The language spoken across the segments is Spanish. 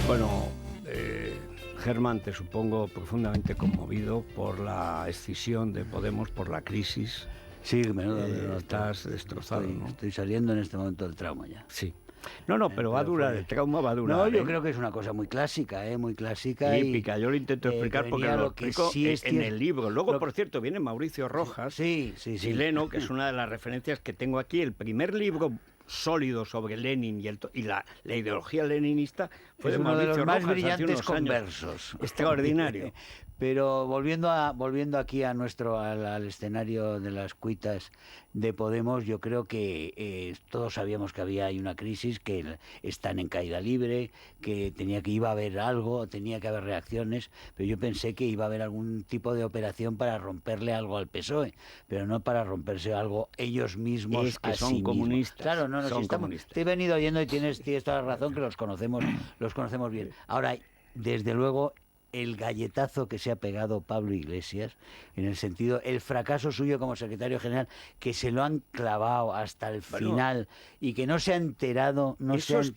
Bueno, Germán, te supongo profundamente conmovido por la escisión de Podemos, por la crisis. Sí, menudo. Estás destrozado, ¿no? Estoy saliendo en este momento del trauma ya. Sí. No, pero va a durar, el trauma va a durar. No, yo creo que es una cosa muy clásica, muy clásica. Típica, yo lo intento explicar porque lo explico sí en el libro. Luego, por cierto, viene Mauricio Rojas, chileno, que es una de las referencias que tengo aquí. El primer libro sólido sobre Lenin y la ideología leninista fue de Mauricio uno de los más Rojas, brillantes conversos. Extraordinario. Pero volviendo aquí al escenario de las cuitas de Podemos, yo creo que todos sabíamos que hay una crisis, que están en caída libre, que iba a haber algo, tenía que haber reacciones, pero yo pensé que iba a haber algún tipo de operación para romperle algo al PSOE, pero no para romperse algo ellos mismos. Es que son comunistas. Claro, son comunistas. Te he venido oyendo y tienes toda la razón, que los conocemos bien. Ahora, desde luego, el galletazo que se ha pegado Pablo Iglesias, en el sentido, el fracaso suyo como secretario general, que se lo han clavado hasta el final y que no se ha enterado,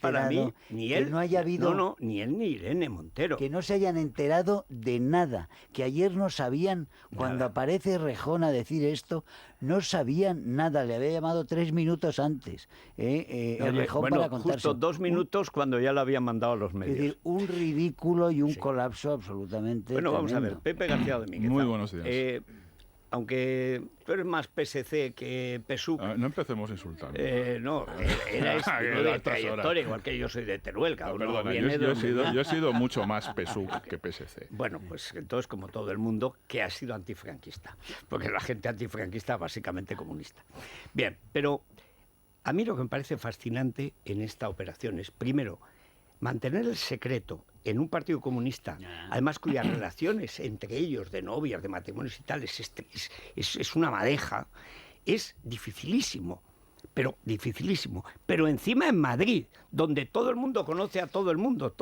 para mí, ni él, no haya habido, ni él ni Irene Montero. Que no se hayan enterado de nada, que ayer no sabían, cuando aparece Rejón a decir esto, no sabían nada, le había llamado 3 minutos antes, Rejón, para contarse. Justo 2 minutos cuando ya lo habían mandado a los medios. Es decir, un ridículo y un colapso absolutamente Bueno, tremendo. Vamos a ver, Pepe García de Miguel. Muy buenos días. Aunque tú eres más PSC que PSUC... no empecemos a insultar. No, era de trayectoria, igual que yo soy de Teruel. Perdona, yo he sido mucho más PSUC que PSC. Bueno, pues entonces, como todo el mundo, que ha sido antifranquista. Porque la gente antifranquista básicamente comunista. Bien, pero a mí lo que me parece fascinante en esta operación es, primero, mantener el secreto en un partido comunista, además cuyas relaciones entre ellos, de novias, de matrimonios y tal, es una madeja, es dificilísimo. Pero encima en Madrid, donde todo el mundo conoce a todo el mundo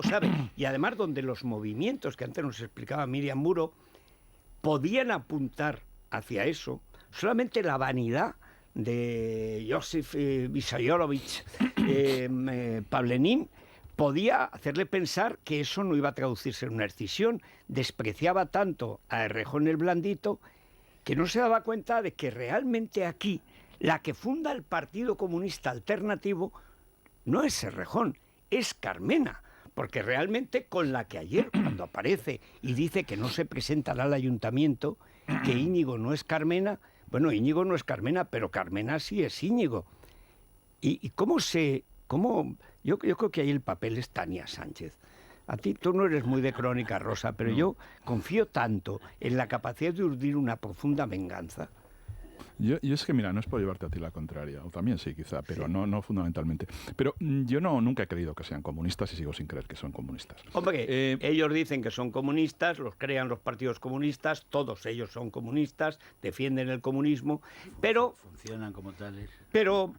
sabe, y además donde los movimientos que antes nos explicaba Miriam Muro podían apuntar hacia eso, solamente la vanidad de Josif Vissarionovich Pavlenin podía hacerle pensar que eso no iba a traducirse en una escisión. Despreciaba tanto a Errejón el Blandito que no se daba cuenta de que realmente aquí la que funda el Partido Comunista Alternativo no es Errejón, es Carmena. Porque realmente con la que ayer, cuando aparece y dice que no se presentará al ayuntamiento, que Íñigo no es Carmena, bueno, Íñigo no es Carmena, pero Carmena sí es Íñigo. ¿Y cómo Yo creo que ahí el papel es Tania Sánchez. A ti, tú no eres muy de Crónica Rosa, pero yo confío tanto en la capacidad de urdir una profunda venganza. Yo es que, mira, no es por llevarte a ti la contraria, o también sí, quizá, pero no fundamentalmente. Pero yo nunca he creído que sean comunistas y sigo sin creer que son comunistas. Hombre, ellos dicen que son comunistas, los crean los partidos comunistas, todos ellos son comunistas, defienden el comunismo, pero... Funcionan como tales. Pero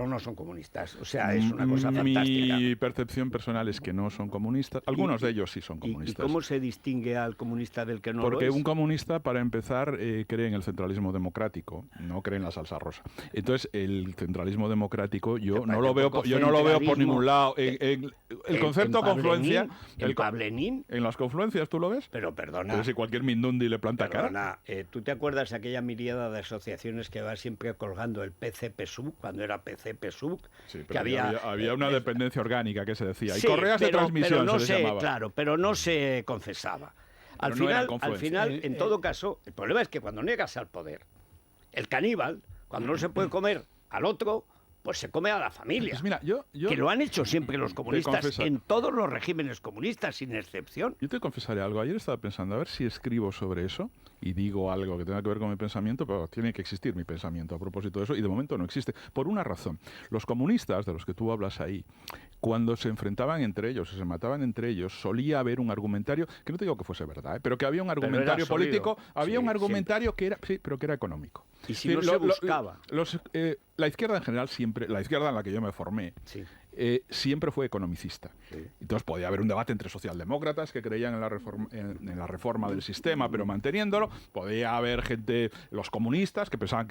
no son comunistas, o sea, es una cosa fantástica. Mi percepción personal es que no son comunistas, algunos de ellos sí son comunistas. ¿Y cómo se distingue al comunista del que no Porque lo es? Un comunista, para empezar, cree en el centralismo democrático, no cree en la salsa rosa. Entonces, el centralismo democrático yo no lo veo por ningún lado. El concepto confluencia... ¿El Pavlenin? ¿En las confluencias tú lo ves? Pero perdona... Pero si cualquier Mindundi le planta cara. ¿Tú te acuerdas de aquella miríada de asociaciones que va siempre colgando el PC-PSUC, cuando era PC-PSUC? Sí, pero que había una dependencia orgánica que se decía. Y correas de pero transmisión no se les llamaba. Claro, pero no se confesaba. Al final, en todo caso, el problema es que cuando niegas al poder, el caníbal, cuando no se puede comer al otro, pues se come a la familia. Pues mira, yo que lo han hecho siempre los comunistas, en todos los regímenes comunistas, sin excepción. Yo te confesaré algo. Ayer estaba pensando a ver si escribo sobre eso y digo algo que tenga que ver con mi pensamiento, pero tiene que existir mi pensamiento a propósito de eso, y de momento no existe. Por una razón. Los comunistas, de los que tú hablas ahí, cuando se enfrentaban entre ellos o se mataban entre ellos, solía haber un argumentario, que no te digo que fuese verdad, pero que había un argumentario político, había un argumentario que era, sí, pero que era económico. Y si no se buscaba. La izquierda en general siempre, la izquierda en la que yo me formé, siempre fue economicista. Sí. Entonces podía haber un debate entre socialdemócratas que creían en la reforma del sistema, pero manteniéndolo. Podía haber gente, los comunistas, que pensaban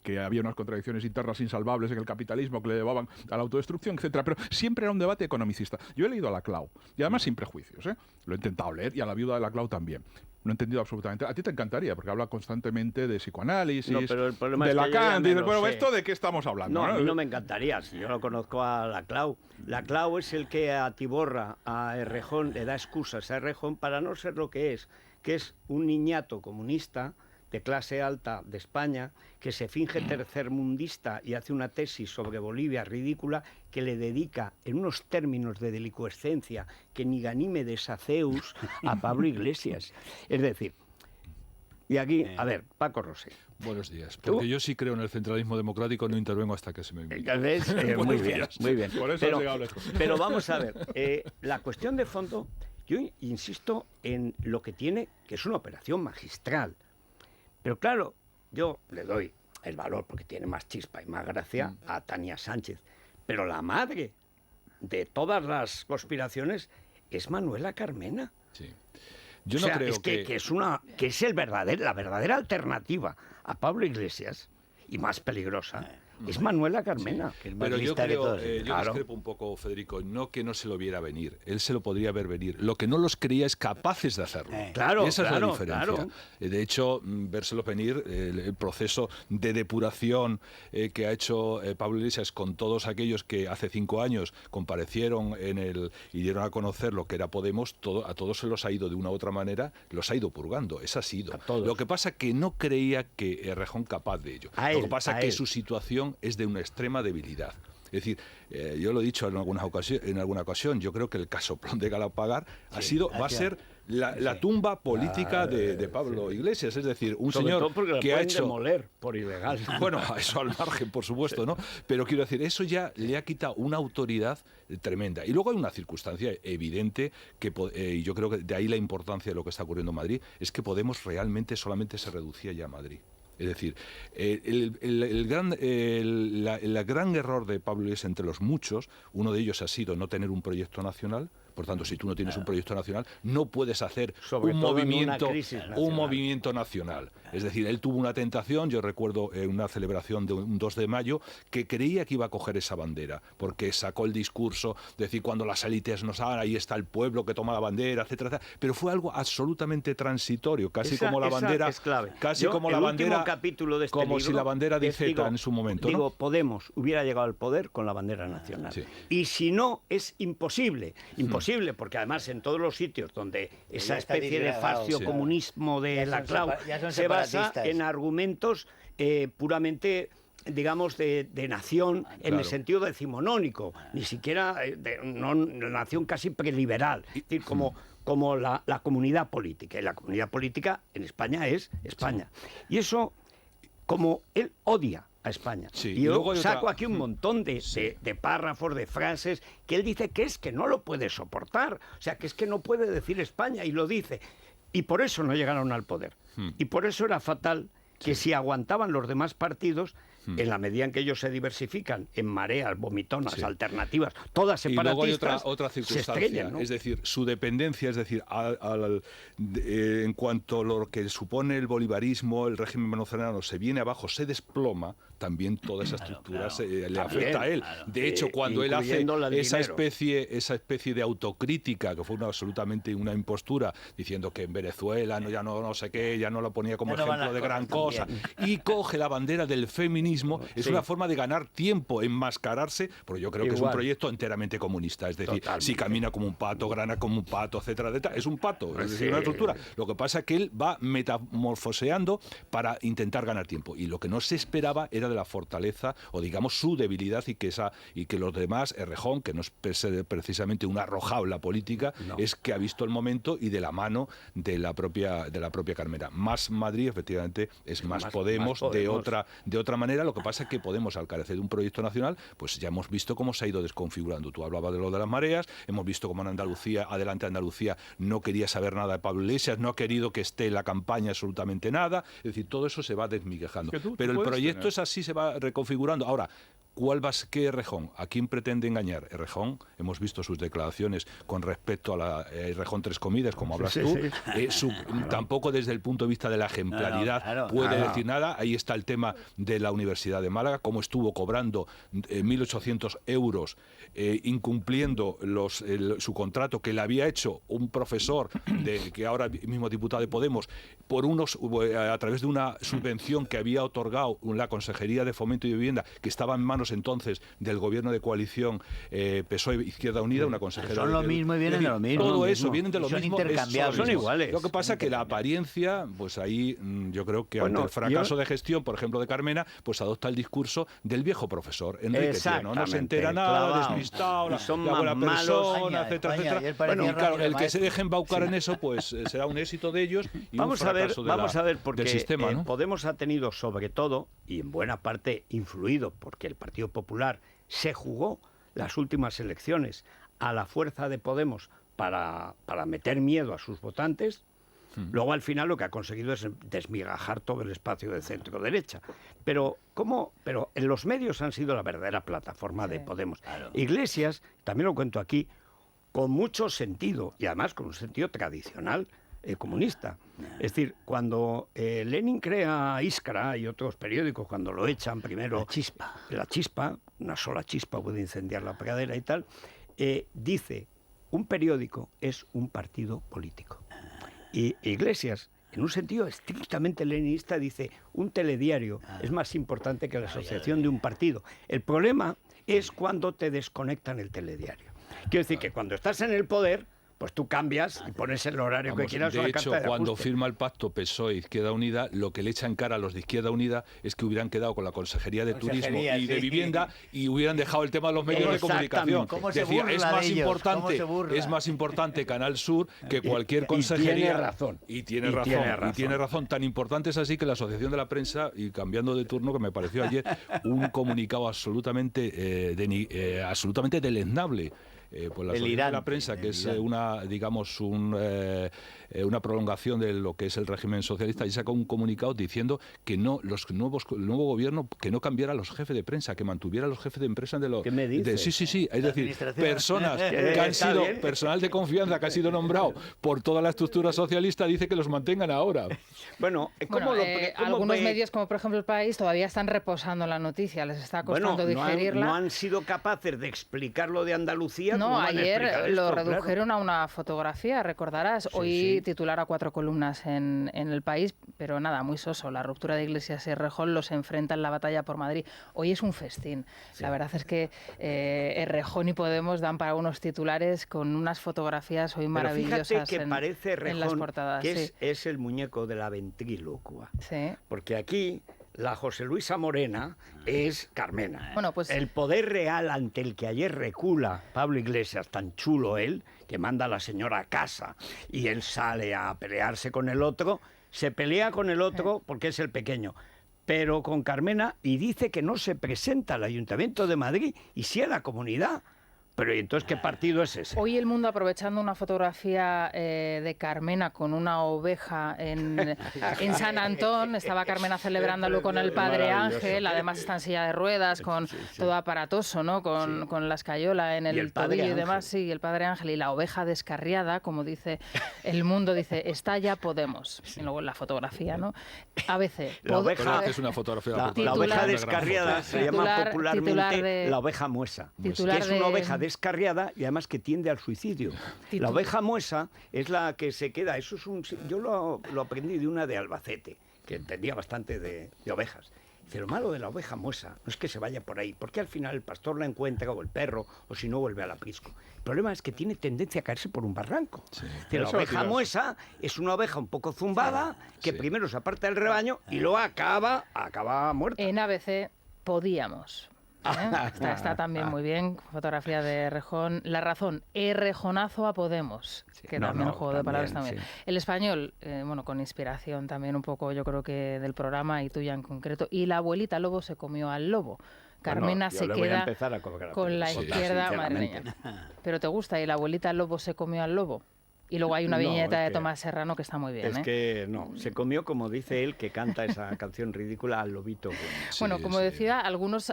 que había unas contradicciones internas insalvables en el capitalismo que le llevaban a la autodestrucción, etcétera. Pero siempre era un debate economicista. Yo he leído a Laclau, y además sin prejuicios, ¿eh? Lo he intentado leer, y a la viuda de Laclau también. No he entendido absolutamente. A ti te encantaría, porque habla constantemente de psicoanálisis, pero el problema de es que Lacan. Y bueno, ¿esto de qué estamos hablando? No, a mí no me encantaría. Si yo lo conozco a Laclau. Laclau es el que atiborra a Errejón, le da excusas a Errejón para no ser lo que es un niñato comunista de clase alta de España, que se finge tercermundista y hace una tesis sobre Bolivia ridícula que le dedica en unos términos de delicuescencia que ni Ganímedes a Zeus a Pablo Iglesias. Es decir, y aquí, a ver, Paco Rosell. Buenos días. Porque yo sí creo en el centralismo democrático, no intervengo hasta que se me invite. Muy bien, muy bien. Por eso has llegado lejos. Pero vamos a ver, la cuestión de fondo, yo insisto en lo que tiene, que es una operación magistral. Pero claro, yo le doy el valor porque tiene más chispa y más gracia a Tania Sánchez. Pero la madre de todas las conspiraciones es Manuela Carmena. Sí. Yo no creo que es la verdadera alternativa a Pablo Iglesias, y más peligrosa, es Manuela Carmena. Sí. Pero yo creo, yo discrepo un poco, Federico, no que no se lo viera venir, él se lo podría ver venir. Lo que no los creía es capaces de hacerlo. Claro, esa es la diferencia. Claro. De hecho, vérselo venir, el proceso de depuración que ha hecho Pablo Iglesias con todos aquellos que hace 5 años comparecieron y dieron a conocer lo que era Podemos, a todos se los ha ido de una u otra manera, los ha ido purgando, esa ha sido. Lo que pasa que no creía que Errejón capaz de ello. Lo que pasa que su situación es de una extrema debilidad. Es decir, yo lo he dicho en alguna ocasión, yo creo que el casoplón de Galapagar va a ser la tumba política de Pablo Iglesias, es decir, un sobre señor todo que ha hecho demoler por ilegal. Bueno, eso al margen, por supuesto, ¿no? Pero quiero decir, eso ya le ha quitado una autoridad tremenda. Y luego hay una circunstancia evidente y yo creo que de ahí la importancia de lo que está ocurriendo en Madrid, es que Podemos realmente solamente se reducía ya a Madrid. Es decir, el gran error de Pablo Iglesias, entre los muchos, uno de ellos ha sido no tener un proyecto nacional. Por tanto, si tú no tienes un proyecto nacional, no puedes hacer un movimiento nacional. Es decir, él tuvo una tentación, yo recuerdo una celebración de un 2 de mayo, que creía que iba a coger esa bandera, porque sacó el discurso, de decir, cuando las élites nos hagan, ahí está el pueblo que toma la bandera, etcétera, etcétera. Pero fue algo absolutamente transitorio, casi como la bandera. Es clave. Casi como la bandera. Capítulo de este como libro, si la bandera de Zeta en su momento. Digo, ¿no? Podemos hubiera llegado al poder con la bandera nacional. Sí. Y si no, es imposible. Imposible, porque además en todos los sitios donde esa especie de fasciocomunismo de Laclau se basa en argumentos puramente, digamos, de nación, en el sentido decimonónico, ni siquiera de nación casi preliberal, es decir, como la comunidad política. Y la comunidad política en España es España. Y eso, como él odia a España. Sí, y yo saco aquí un montón de párrafos, de frases, que él dice que es que no lo puede soportar. O sea, que es que no puede decir España, y lo dice. Y por eso no llegaron al poder. Y por eso era fatal que si aguantaban los demás partidos, en la medida en que ellos se diversifican en mareas, vomitonas, alternativas, todas separatistas, y luego hay otra circunstancia, se estrellan, ¿no? Es decir, su dependencia, es decir, en cuanto a lo que supone el bolivarismo, el régimen venezolano se viene abajo, se desploma, también toda esa estructura le afecta a él. De hecho, cuando él hace esa especie de autocrítica, que fue absolutamente una impostura, diciendo que en Venezuela ya no sé qué, ya no lo ponía como ejemplo de gran cosa, y coge la bandera del feminismo, es una forma de ganar tiempo, enmascararse, porque yo creo que es un proyecto enteramente comunista, es decir, si camina como un pato, grana como un pato, etcétera, etcétera, es un pato, es decir, una estructura. Lo que pasa es que él va metamorfoseando para intentar ganar tiempo, y lo que no se esperaba era de la fortaleza, o digamos su debilidad, y que los demás, Errejón, que no es precisamente un arrojado en la política, es que ha visto el momento, y de la mano de la propia Carmena. Más Madrid, efectivamente, es más Podemos, de otra manera. Lo que pasa es que Podemos, al carecer de un proyecto nacional, pues ya hemos visto cómo se ha ido desconfigurando. Tú hablabas de lo de las mareas, hemos visto cómo en Andalucía, Adelante Andalucía, no quería saber nada de Pablo Iglesias, no ha querido que esté en la campaña absolutamente nada, es decir, todo eso se va desmiguejando. Pero el proyecto es así, se va reconfigurando. Ahora, ¿Qué Errejón? ¿A quién pretende engañar? Errejón, hemos visto sus declaraciones con respecto a la Errejón Tres Comidas, como hablas tú. Tampoco desde el punto de vista de la ejemplaridad puede decir nada. Ahí está el tema de la Universidad de Málaga, cómo estuvo cobrando 1.800 euros, incumpliendo su contrato que le había hecho un profesor que ahora mismo es diputado de Podemos a través de una subvención que había otorgado la Consejería de Fomento y Vivienda, que estaba en manos entonces del gobierno de coalición PSOE-Izquierda Unida, una consejera... Son lo mismo y vienen de lo mismo. Todo eso, vienen de lo mismo. Son intercambiables. Son iguales. Lo que pasa es que la apariencia, pues ahí yo creo que ante el fracaso de gestión, por ejemplo, de Carmena, pues adopta el discurso del viejo profesor, Enrique Tieno. No se entera nada, despistado, la buena persona, etcétera, etcétera. Bueno, y claro, el que se deje embaucar en eso, pues será un éxito de ellos y vamos un fracaso a ver, porque del sistema, ¿no? Podemos ha tenido sobre todo, y en buena parte influido, porque el Partido Popular se jugó las últimas elecciones a la fuerza de Podemos para meter miedo a sus votantes. Luego al final lo que ha conseguido es desmigajar todo el espacio de centro-derecha. Pero los medios han sido la verdadera plataforma de Podemos. Claro. Iglesias, también lo cuento aquí, con mucho sentido, y además con un sentido tradicional comunista. Es decir, cuando Lenin crea Iskra y otros periódicos, cuando lo echan primero... La chispa, una sola chispa puede incendiar la pradera y tal, dice, un periódico es un partido político. Y Iglesias, en un sentido estrictamente leninista, dice, un telediario es más importante que la asociación de un partido. El problema es cuando te desconectan el telediario. Quiero decir que cuando estás en el poder, pues tú cambias y pones el horario que quieras. De hecho, cuando firma el pacto PSOE-Izquierda Unida, lo que le echa en cara a los de Izquierda Unida es que hubieran quedado con la Consejería de Turismo y de Vivienda y hubieran dejado el tema de los medios de comunicación. Decía, es más importante Canal Sur que cualquier consejería. Y tiene razón. Tan importante es así que la Asociación de la Prensa, y cambiando de turno, que me pareció ayer un comunicado absolutamente deleznable. Pues la Asociación de la Prensa, que es una prolongación de lo que es el régimen socialista, y sacó un comunicado diciendo que el nuevo gobierno que no cambiara los jefes de prensa, que mantuviera los jefes de empresa de los... ¿Qué me dices? Sí, es decir, personas que han sido personal de confianza que ha sido nombrado por toda la estructura socialista, dice que los mantengan ahora. Algunos medios, como por ejemplo El País, todavía están reposando la noticia, les está costando digerirla. No han sido capaces de explicar lo de Andalucía. No, ayer lo redujeron a una fotografía, recordarás. Hoy titular a 4 columnas en El País, pero nada, muy soso. La ruptura de Iglesias y Errejón los enfrenta en la batalla por Madrid. Hoy es un festín. La verdad es que Errejón y Podemos dan para unos titulares con unas fotografías hoy maravillosas. Pero fíjate que parece Errejón, en las portadas, que es el muñeco de la ventrílocua. Sí. Porque aquí la José Luisa Morena es Carmena. Bueno, pues el poder real ante el que ayer recula Pablo Iglesias, tan chulo él, que manda a la señora a casa y él sale a pelearse con el otro, se pelea con el otro porque es el pequeño, pero con Carmena, y dice que no se presenta al Ayuntamiento de Madrid y sí a la comunidad. Pero ¿y entonces qué partido es ese? Hoy El Mundo, aprovechando una fotografía de Carmena con una oveja en San Antón, estaba Carmena celebrándolo con el Padre Ángel, además está en silla de ruedas, con todo aparatoso, ¿no? Con la escayola en el tobillo y demás, sí, el Padre Ángel, y la oveja descarriada, como dice El Mundo, dice, está ya Podemos. Y luego la fotografía, ¿no? ABC. La oveja es una fotografía. La oveja descarriada se llama popularmente la oveja muesa. Es una oveja descarriada y además que tiende al suicidio. La oveja muesa es la que se queda, yo lo aprendí de una de Albacete, que entendía bastante de ovejas. Dice, lo malo de la oveja muesa no es que se vaya por ahí, porque al final el pastor la encuentra, o el perro, o si no vuelve al aprisco. El problema es que tiene tendencia a caerse por un barranco. La oveja muesa es una oveja un poco zumbada, que primero se aparta del rebaño y luego acaba muerta. En ABC podíamos. Está también muy bien, fotografía de Errejón. La Razón, Errejonazo a Podemos, que también un juego de palabras también. Sí. El Español, con inspiración también un poco, yo creo que del programa y tuya en concreto. Y la abuelita lobo se comió al lobo. Carmena se queda con la izquierda, madre mía. ¿Pero te gusta? ¿Y la abuelita lobo se comió al lobo? Y luego hay una No, viñeta es de que- Tomás Serrano que está muy bien. Es ¿eh? que no, se comió, como dice él, que canta esa canción ridícula al lobito. Bueno, Sí, como sí. decía, algunos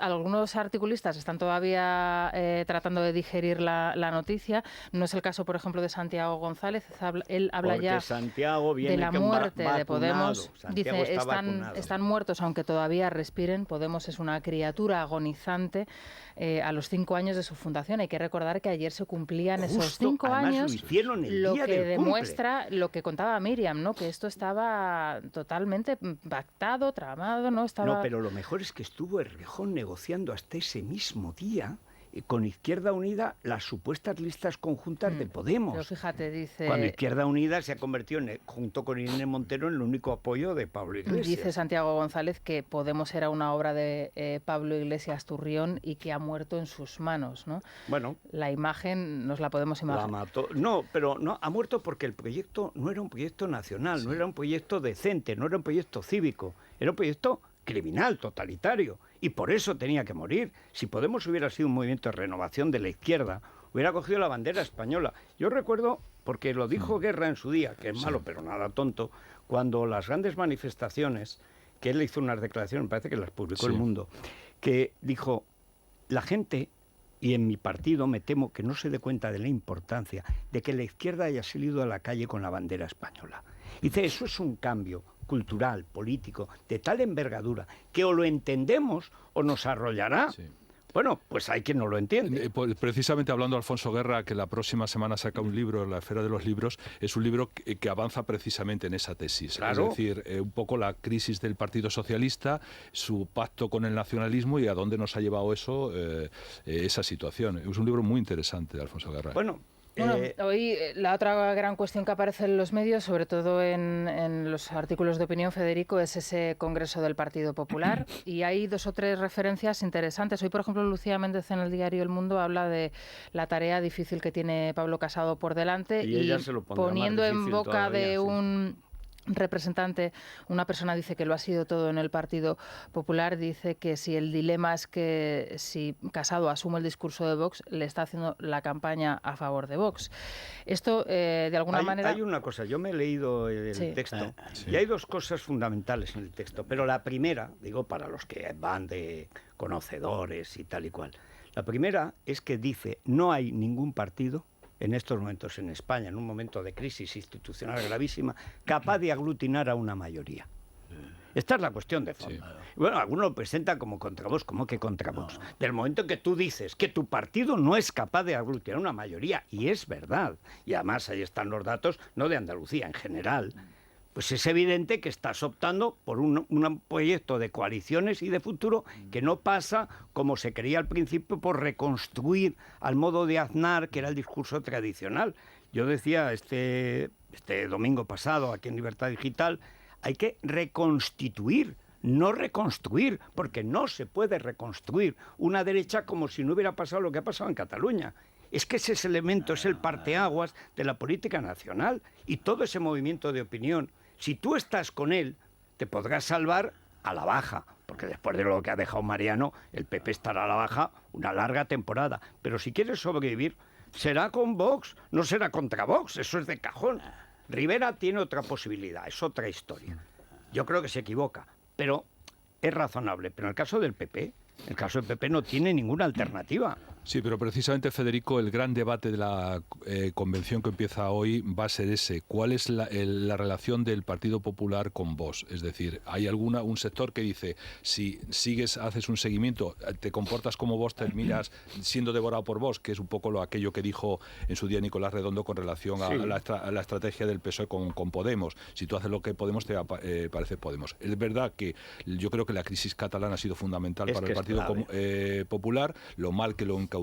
articulistas están todavía tratando de digerir la noticia. No es el caso, por ejemplo, de Santiago González. Él habla Porque ya Santiago viene de la con muerte de vacunado. Podemos. Santiago Dice, está vacunado. están muertos aunque todavía respiren. Podemos es una criatura agonizante a los 5 años de su fundación. Hay que recordar que ayer se cumplían esos Justo, 5 además años, lo hicieron el lo día que del cumple. demuestra lo que contaba Miriam, ¿no? Que esto estaba totalmente pactado, tramado, ¿no? Estaba... No, pero lo mejor es que estuvo Errejón negociando hasta ese mismo día con Izquierda Unida las supuestas listas conjuntas de Podemos. Pero fíjate, dice... Cuando Izquierda Unida se ha convertido, junto con Irene Montero, en el único apoyo de Pablo Iglesias. Dice Santiago González que Podemos era una obra de Pablo Iglesias Turrión y que ha muerto en sus manos, ¿no? Bueno, La imagen nos la podemos la imaginar. mató. No, pero no, ha muerto porque el proyecto no era un proyecto nacional, no era un proyecto decente, no era un proyecto cívico, era un proyecto criminal, totalitario, y por eso tenía que morir. Si Podemos hubiera sido un movimiento de renovación de la izquierda, hubiera cogido la bandera española. Yo recuerdo, porque lo dijo Guerra en su día, que es malo pero nada tonto, cuando las grandes manifestaciones, que él hizo unas declaraciones, me parece que las publicó El Mundo, que dijo, la gente, y en mi partido me temo que no se dé cuenta de la importancia de que la izquierda haya salido a la calle con la bandera española. Dice, eso es un cambio cultural, político, de tal envergadura, que o lo entendemos o nos arrollará. Sí. Bueno, pues hay quien no lo entiende. Precisamente hablando de Alfonso Guerra, que la próxima semana saca un libro, La Esfera de los Libros, es un libro que avanza precisamente en esa tesis. Claro. Es decir, un poco la crisis del Partido Socialista, su pacto con el nacionalismo y a dónde nos ha llevado eso, esa situación. Es un libro muy interesante de Alfonso Guerra. Bueno, Bueno, hoy la otra gran cuestión que aparece en los medios, sobre todo en los artículos de opinión, Federico, es ese Congreso del Partido Popular. Y hay 2 o 3 referencias interesantes. Hoy, por ejemplo, Lucía Méndez en el diario El Mundo habla de la tarea difícil que tiene Pablo Casado por delante Y ella se lo pondrá más poniendo en difícil boca todavía, de sí. un representante, una persona dice que lo ha sido todo en el Partido Popular, dice que si el dilema es que si Casado asume el discurso de Vox, le está haciendo la campaña a favor de Vox. Esto, de alguna manera... Hay una cosa, yo me he leído el Sí. texto Sí. y hay 2 cosas fundamentales en el texto, pero la primera, digo para los que van de conocedores y tal y cual, la primera es que dice no hay ningún partido en estos momentos en España, en un momento de crisis institucional gravísima, capaz de aglutinar a una mayoría. Esta es la cuestión de fondo. Sí. Bueno, algunos lo presentan como contra Vox, ¿cómo que contra Vox? Del momento que tú dices que tu partido no es capaz de aglutinar una mayoría, y es verdad, y además ahí están los datos, no de Andalucía, en general, pues es evidente que estás optando por un proyecto de coaliciones y de futuro que no pasa, como se creía al principio, por reconstruir al modo de Aznar, que era el discurso tradicional. Yo decía este domingo pasado, aquí en Libertad Digital, hay que reconstituir, no reconstruir, porque no se puede reconstruir una derecha como si no hubiera pasado lo que ha pasado en Cataluña. Es que ese elemento es el parteaguas de la política nacional y todo ese movimiento de opinión. Si tú estás con él, te podrás salvar a la baja, porque después de lo que ha dejado Mariano, el PP estará a la baja una larga temporada. Pero si quieres sobrevivir, será con Vox, no será contra Vox, eso es de cajón. Rivera tiene otra posibilidad, es otra historia. Yo creo que se equivoca, pero es razonable. Pero en el caso del PP, no tiene ninguna alternativa. Sí, pero precisamente, Federico, el gran debate de la convención que empieza hoy va a ser ese. ¿Cuál es la relación del Partido Popular con Vox? Es decir, hay un sector que dice, si haces un seguimiento, te comportas como Vox, terminas siendo devorado por Vox, que es un poco aquello que dijo en su día Nicolás Redondo con relación a la estrategia del PSOE con Podemos. Si tú haces lo que Podemos, te parece Podemos. Es verdad que yo creo que la crisis catalana ha sido fundamental para el Partido Popular, lo mal que lo encauzó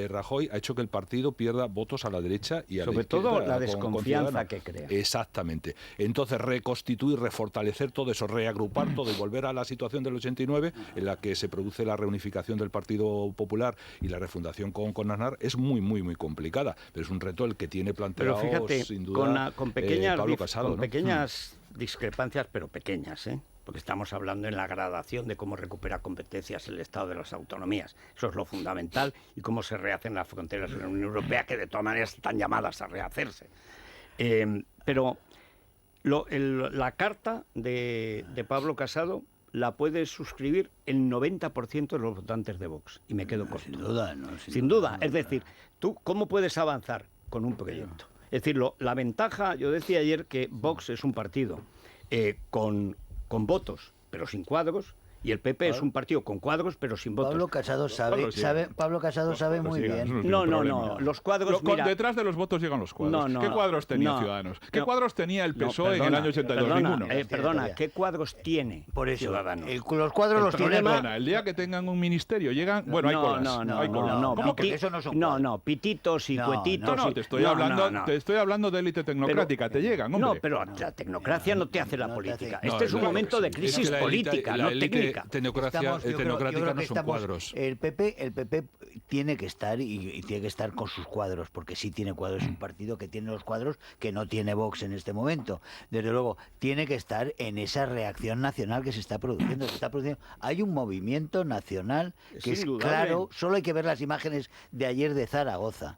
Rajoy ha hecho que el partido pierda votos a la derecha y a sobre la izquierda. todo la con desconfianza Ciudadanos. que crea. Exactamente. Entonces, reconstituir, refortalecer todo eso, reagrupar todo y volver a la situación del 89, en la que se produce la reunificación del Partido Popular y la refundación con Aznar, es muy, muy, muy complicada. Pero es un reto el que tiene planteado, Pero fíjate, sin duda, con pequeñas, Pablo Casado, con ¿no? pequeñas discrepancias, pero pequeñas, porque estamos hablando en la gradación de cómo recupera competencias el Estado de las autonomías. Eso es lo fundamental, y cómo se rehacen las fronteras de la Unión Europea, que de todas maneras están llamadas a rehacerse. Pero la carta de Pablo Casado la puede suscribir el 90% de los votantes de Vox. Y me quedo corto. Sin duda, ¿no? Sin duda. Es decir, ¿tú cómo puedes avanzar con un proyecto? Es decir, la ventaja, yo decía ayer que Vox es un partido con votos, pero sin cuadros, y el PP es un partido con cuadros, pero sin votos. Pablo Casado sabe muy bien. No, los cuadros... Detrás de los votos llegan los cuadros. ¿Qué cuadros tenía Ciudadanos? ¿Qué cuadros tenía el PSOE en el año 82? Ninguno. Perdona, ¿qué cuadros tiene Ciudadanos? Los cuadros los tiene... El día que tengan un ministerio llegan... Bueno, hay colas. ¿Cómo que eso no son cuadros? No, pititos y cuetitos... No, te estoy hablando de élite tecnocrática. Te llegan, hombre. No, pero la tecnocracia no te hace la política. Este es un momento de crisis política, no técnica. Tecnocrática no son cuadros. El PP tiene que estar y tiene que estar con sus cuadros, porque sí tiene cuadros, es un partido que tiene los cuadros que no tiene Vox en este momento. Desde luego, tiene que estar en esa reacción nacional que se está produciendo. Hay un movimiento nacional que es claro, solo hay que ver las imágenes de ayer de Zaragoza,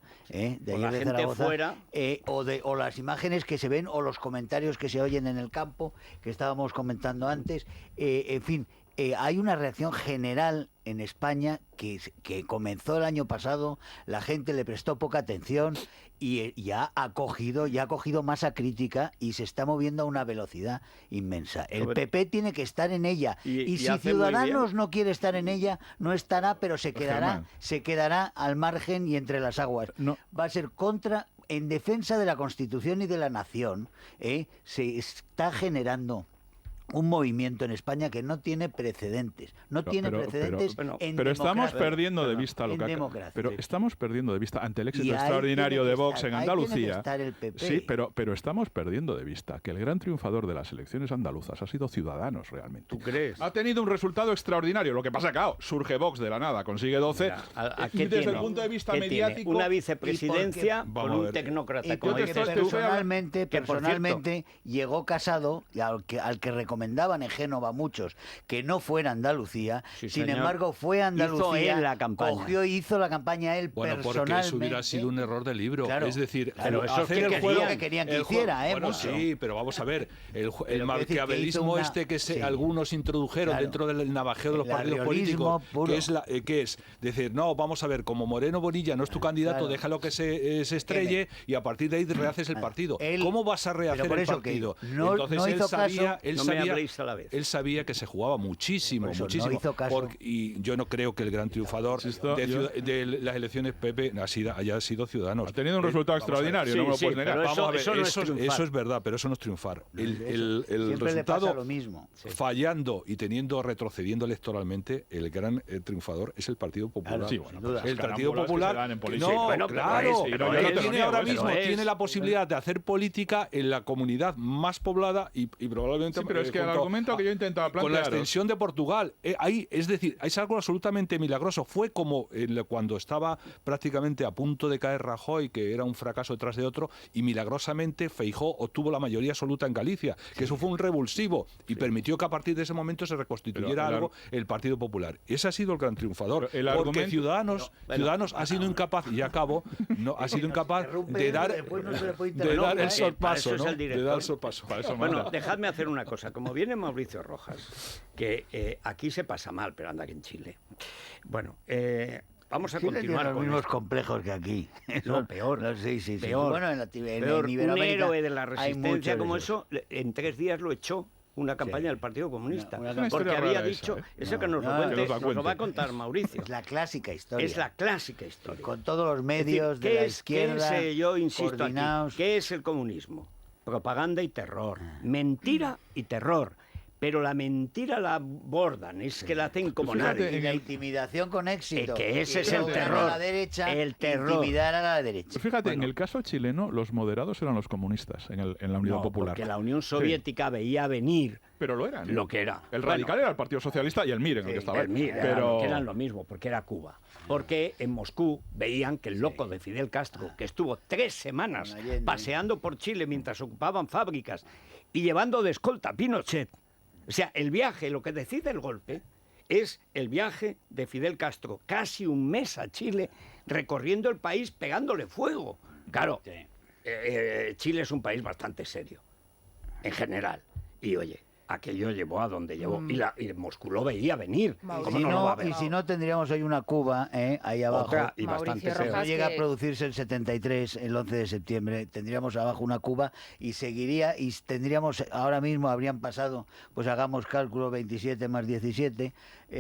o las imágenes que se ven o los comentarios que se oyen en el campo, que estábamos comentando antes, en fin. Hay una reacción general en España que comenzó el año pasado, la gente le prestó poca atención y ya ha cogido masa crítica y se está moviendo a una velocidad inmensa. El PP tiene que estar en ella y si Ciudadanos no quiere estar en ella, no estará, pero se quedará al margen y entre las aguas. No. Va a ser en defensa de la Constitución y de la nación. Se está generando un movimiento en España que no tiene precedentes. Pero estamos perdiendo de vista estamos perdiendo de vista ante el éxito extraordinario de Vox en Andalucía. Sí, pero estamos perdiendo de vista que el gran triunfador de las elecciones andaluzas ha sido Ciudadanos realmente. ¿Tú crees? Ha tenido un resultado extraordinario. Lo que pasa, claro, surge Vox de la nada, consigue 12. Mira, y desde el punto de vista mediático, una vicepresidencia con un tecnócrata. Personalmente llegó Casado, al que recomendaban en Génova muchos que no fuera Andalucía, sin embargo fue a Andalucía, hizo él la campaña. Hizo la campaña él personalmente. Porque eso hubiera sido un error de libro. Claro, es decir, eso hacer es el juego que querían que hiciera. Bueno, mucho. sí, pero vamos a ver, el maquiavelismo algunos introdujeron dentro del navajeo de los partidos políticos, que es decir, no, vamos a ver, como Moreno Bonilla no es tu candidato, déjalo que se estrelle y a partir de ahí rehaces el partido. ¿Cómo vas a rehacer el partido? Entonces él sabía que se jugaba muchísimo. Y yo no creo que el gran triunfador de las elecciones PP haya sido Ciudadanos. Ha tenido un resultado extraordinario, no me lo puedes negar. Eso es verdad, pero eso no es triunfar. El resultado, fallando y retrocediendo electoralmente, el gran triunfador es el Partido Popular. El Partido Popular tiene la posibilidad de hacer política en la comunidad más poblada y probablemente... pero es que el argumento que yo intentaba plantear... Con la extensión de Portugal. Es decir, es algo absolutamente milagroso. Fue como cuando estaba prácticamente a punto de caer Rajoy, que era un fracaso detrás de otro, y milagrosamente Feijóo obtuvo la mayoría absoluta en Galicia, que eso fue un revulsivo y permitió que a partir de ese momento se reconstituyera el Partido Popular. Ese ha sido el gran triunfador. Porque Ciudadanos ha sido incapaz, y acabo, ha sido incapaz de dar el sorpaso. Bueno, dejadme hacer una cosa. Como viene Mauricio Rojas, que aquí se pasa mal, pero anda que en Chile. Bueno, vamos a continuar con los mismos complejos que aquí. No, peor. Peor. Bueno, en un héroe de la resistencia como eso, en 3 días lo echó una campaña del Partido Comunista. Porque había dicho, eso que nos lo va a contar Mauricio. Es la clásica historia. Es la clásica historia. Con todos los medios de la izquierda yo insisto coordinados. Aquí, ¿qué es el comunismo? Propaganda y terror. Mentira y terror. Pero la mentira la bordan, es que la hacen como nadie. Y la intimidación con éxito. Que ese es el terror. A la derecha, el terror. Intimidar a la derecha. Pues fíjate, en el caso chileno, los moderados eran los comunistas en la Unión Popular. Porque la Unión Soviética veía venir. Pero lo eran. Lo que era. El radical era el Partido Socialista y el MIR, en el que estaba. El MIR, que eran lo mismo, porque era Cuba. Porque en Moscú veían que el loco de Fidel Castro, que estuvo 3 semanas paseando por Chile mientras ocupaban fábricas y llevando de escolta a Pinochet. O sea, el viaje, lo que decide el golpe, es el viaje de Fidel Castro, casi un mes a Chile, recorriendo el país, pegándole fuego. Claro, Chile es un país bastante serio, en general. Y oye, aquello llevó a donde llevó. Y Moscú lo veía venir. ¿Cómo no lo va a ver? Y si no, tendríamos hoy una Cuba ahí abajo. Otra, y bastante Mauricio seria. No llega a producirse el 73, el 11 de septiembre, tendríamos abajo una Cuba y seguiría, y tendríamos, ahora mismo habrían pasado, pues hagamos cálculo, 27 más 17,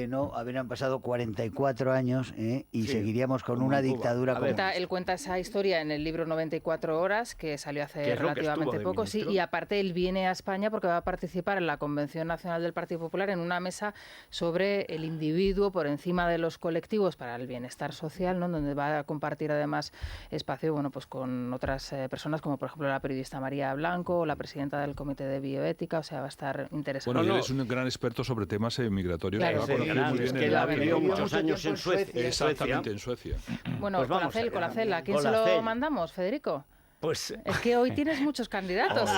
¿no? Habrían pasado 44 años y Sí, seguiríamos con como una en Cuba. dictadura A ver, como... Él cuenta esa historia en el libro 94 horas, que salió Que hace es lo que relativamente estuvo de poco, sí, ministro. y aparte él viene a España porque va a participar en la Convención Nacional del Partido Popular en una mesa sobre el individuo por encima de los colectivos para el bienestar social, ¿no? Donde va a compartir además espacio, bueno, pues con otras personas como por ejemplo la periodista María Blanco o la presidenta del Comité de Bioética, o sea, va a estar interesante. Bueno, y No, él es un gran experto sobre temas migratorios. Claro, que va a sí, conocer claro, muy es bien que el- la ha vivido muchos años en Suecia. Exactamente, en Suecia. Bueno, Pues vamos Colacel, allá. Colacel, ¿a quién se Colacel. lo mandamos, Federico? Pues Es que hoy tienes muchos candidatos,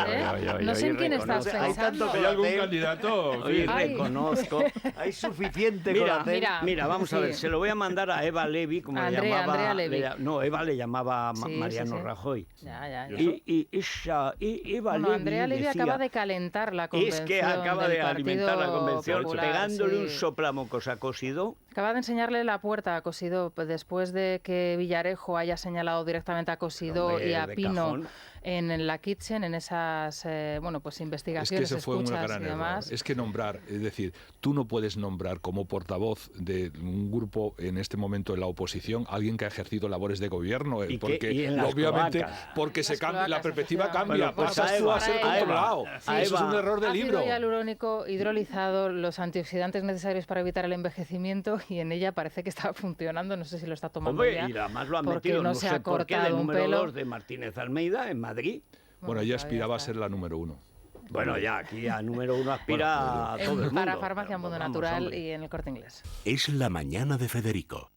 no sé en quién estás reconoce. Hay pensando. tanto ¿Hay algún Colacel. candidato? hoy Ay. reconozco. Hay suficiente Mira, Colacel. mira. vamos a ver, Sí. se lo voy a mandar a Eva Levy, como Andrea- le llamaba. Andrea Levy. No, Eva le llamaba Sí, Mariano sí. Rajoy. Ya. Y Eva Bueno, Levy Andrea Levy decía, acaba de calentar la convención. es que acaba de del alimentar la Partido convención Popular, pegándole un sí. soplamocos a Cosidó. Acaba de enseñarle la puerta a Cosidó, pues, después de que Villarejo haya señalado directamente a Cosidó Hombre, y a de Pino cajón. en la Kitchen, en esas pues Es que investigaciones, ese fue un escuchas gran y error. demás. Es que nombrar, es decir, tú no puedes nombrar como portavoz de un grupo en este momento en la oposición a alguien que ha ejercido labores de gobierno, Y porque en las obviamente cloacas. porque se Las cambia, la cloacas, perspectiva efectivamente. cambia, Bueno, pues pasas a tú Eva, a ser a Eva, controlado. a Eso es un Eva. error de Ácido libro. hialurónico hidrolizado, los antioxidantes necesarios para evitar el envejecimiento, y en ella parece que está funcionando, no sé si lo está tomando Hombre, ya. y además lo han porque metido, no no se sé ha por qué, de cortado un número pelo. 2 de Martínez Almeida en Madrid. Bueno, ella todavía aspiraba a está. ser la número 1. Bueno, ya aquí a número 1 aspira a todo el mundo. Para Farmacia Pero Mundo vamos, Natural hombre. y en el Corte Inglés. Es la mañana de Federico,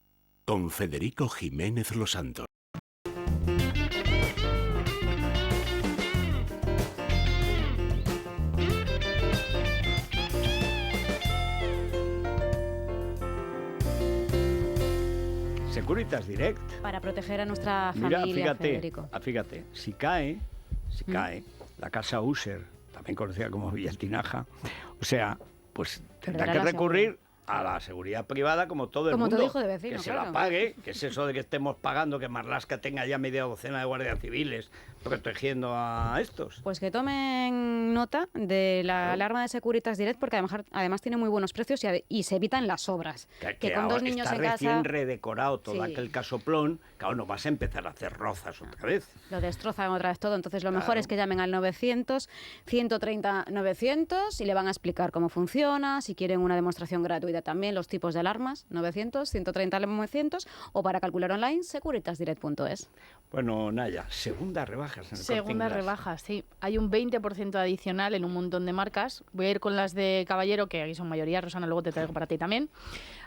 con Federico Jiménez Los Santos. Securitas Direct. Para proteger a nuestra Mira, familia, Federico. fíjate, si cae la casa User, también conocida como Villa El Tinaja, o sea, pues tendrá Perderá que la recurrir a la seguridad privada como todo el Como mundo. todo hijo de vecino, que se claro. la pague, que es eso de que estemos pagando que Marlaska tenga ya media docena de guardias civiles protegiendo a estos. Pues que tomen nota de la Claro. alarma de Securitas Direct, porque además tiene muy buenos precios y se evitan las obras. Que con ahora dos niños está en recién casa redecorado todo Sí. aquel casoplón, claro, no vas a empezar a hacer rozas otra vez. lo destrozan otra vez todo. Entonces lo mejor Claro. es que llamen al 900 130 900 y le van a explicar cómo funciona, si quieren una demostración gratuita también, los tipos de alarmas, 900 130 900, o para calcular online, securitasdirect.es. Bueno, Naya, segundas rebajas en el Corte Segundas Inglés. rebajas, sí. Hay un 20% adicional en un montón de marcas. Voy a ir con las de Caballero, que aquí son mayoría. Rosana, luego te traigo para ti también.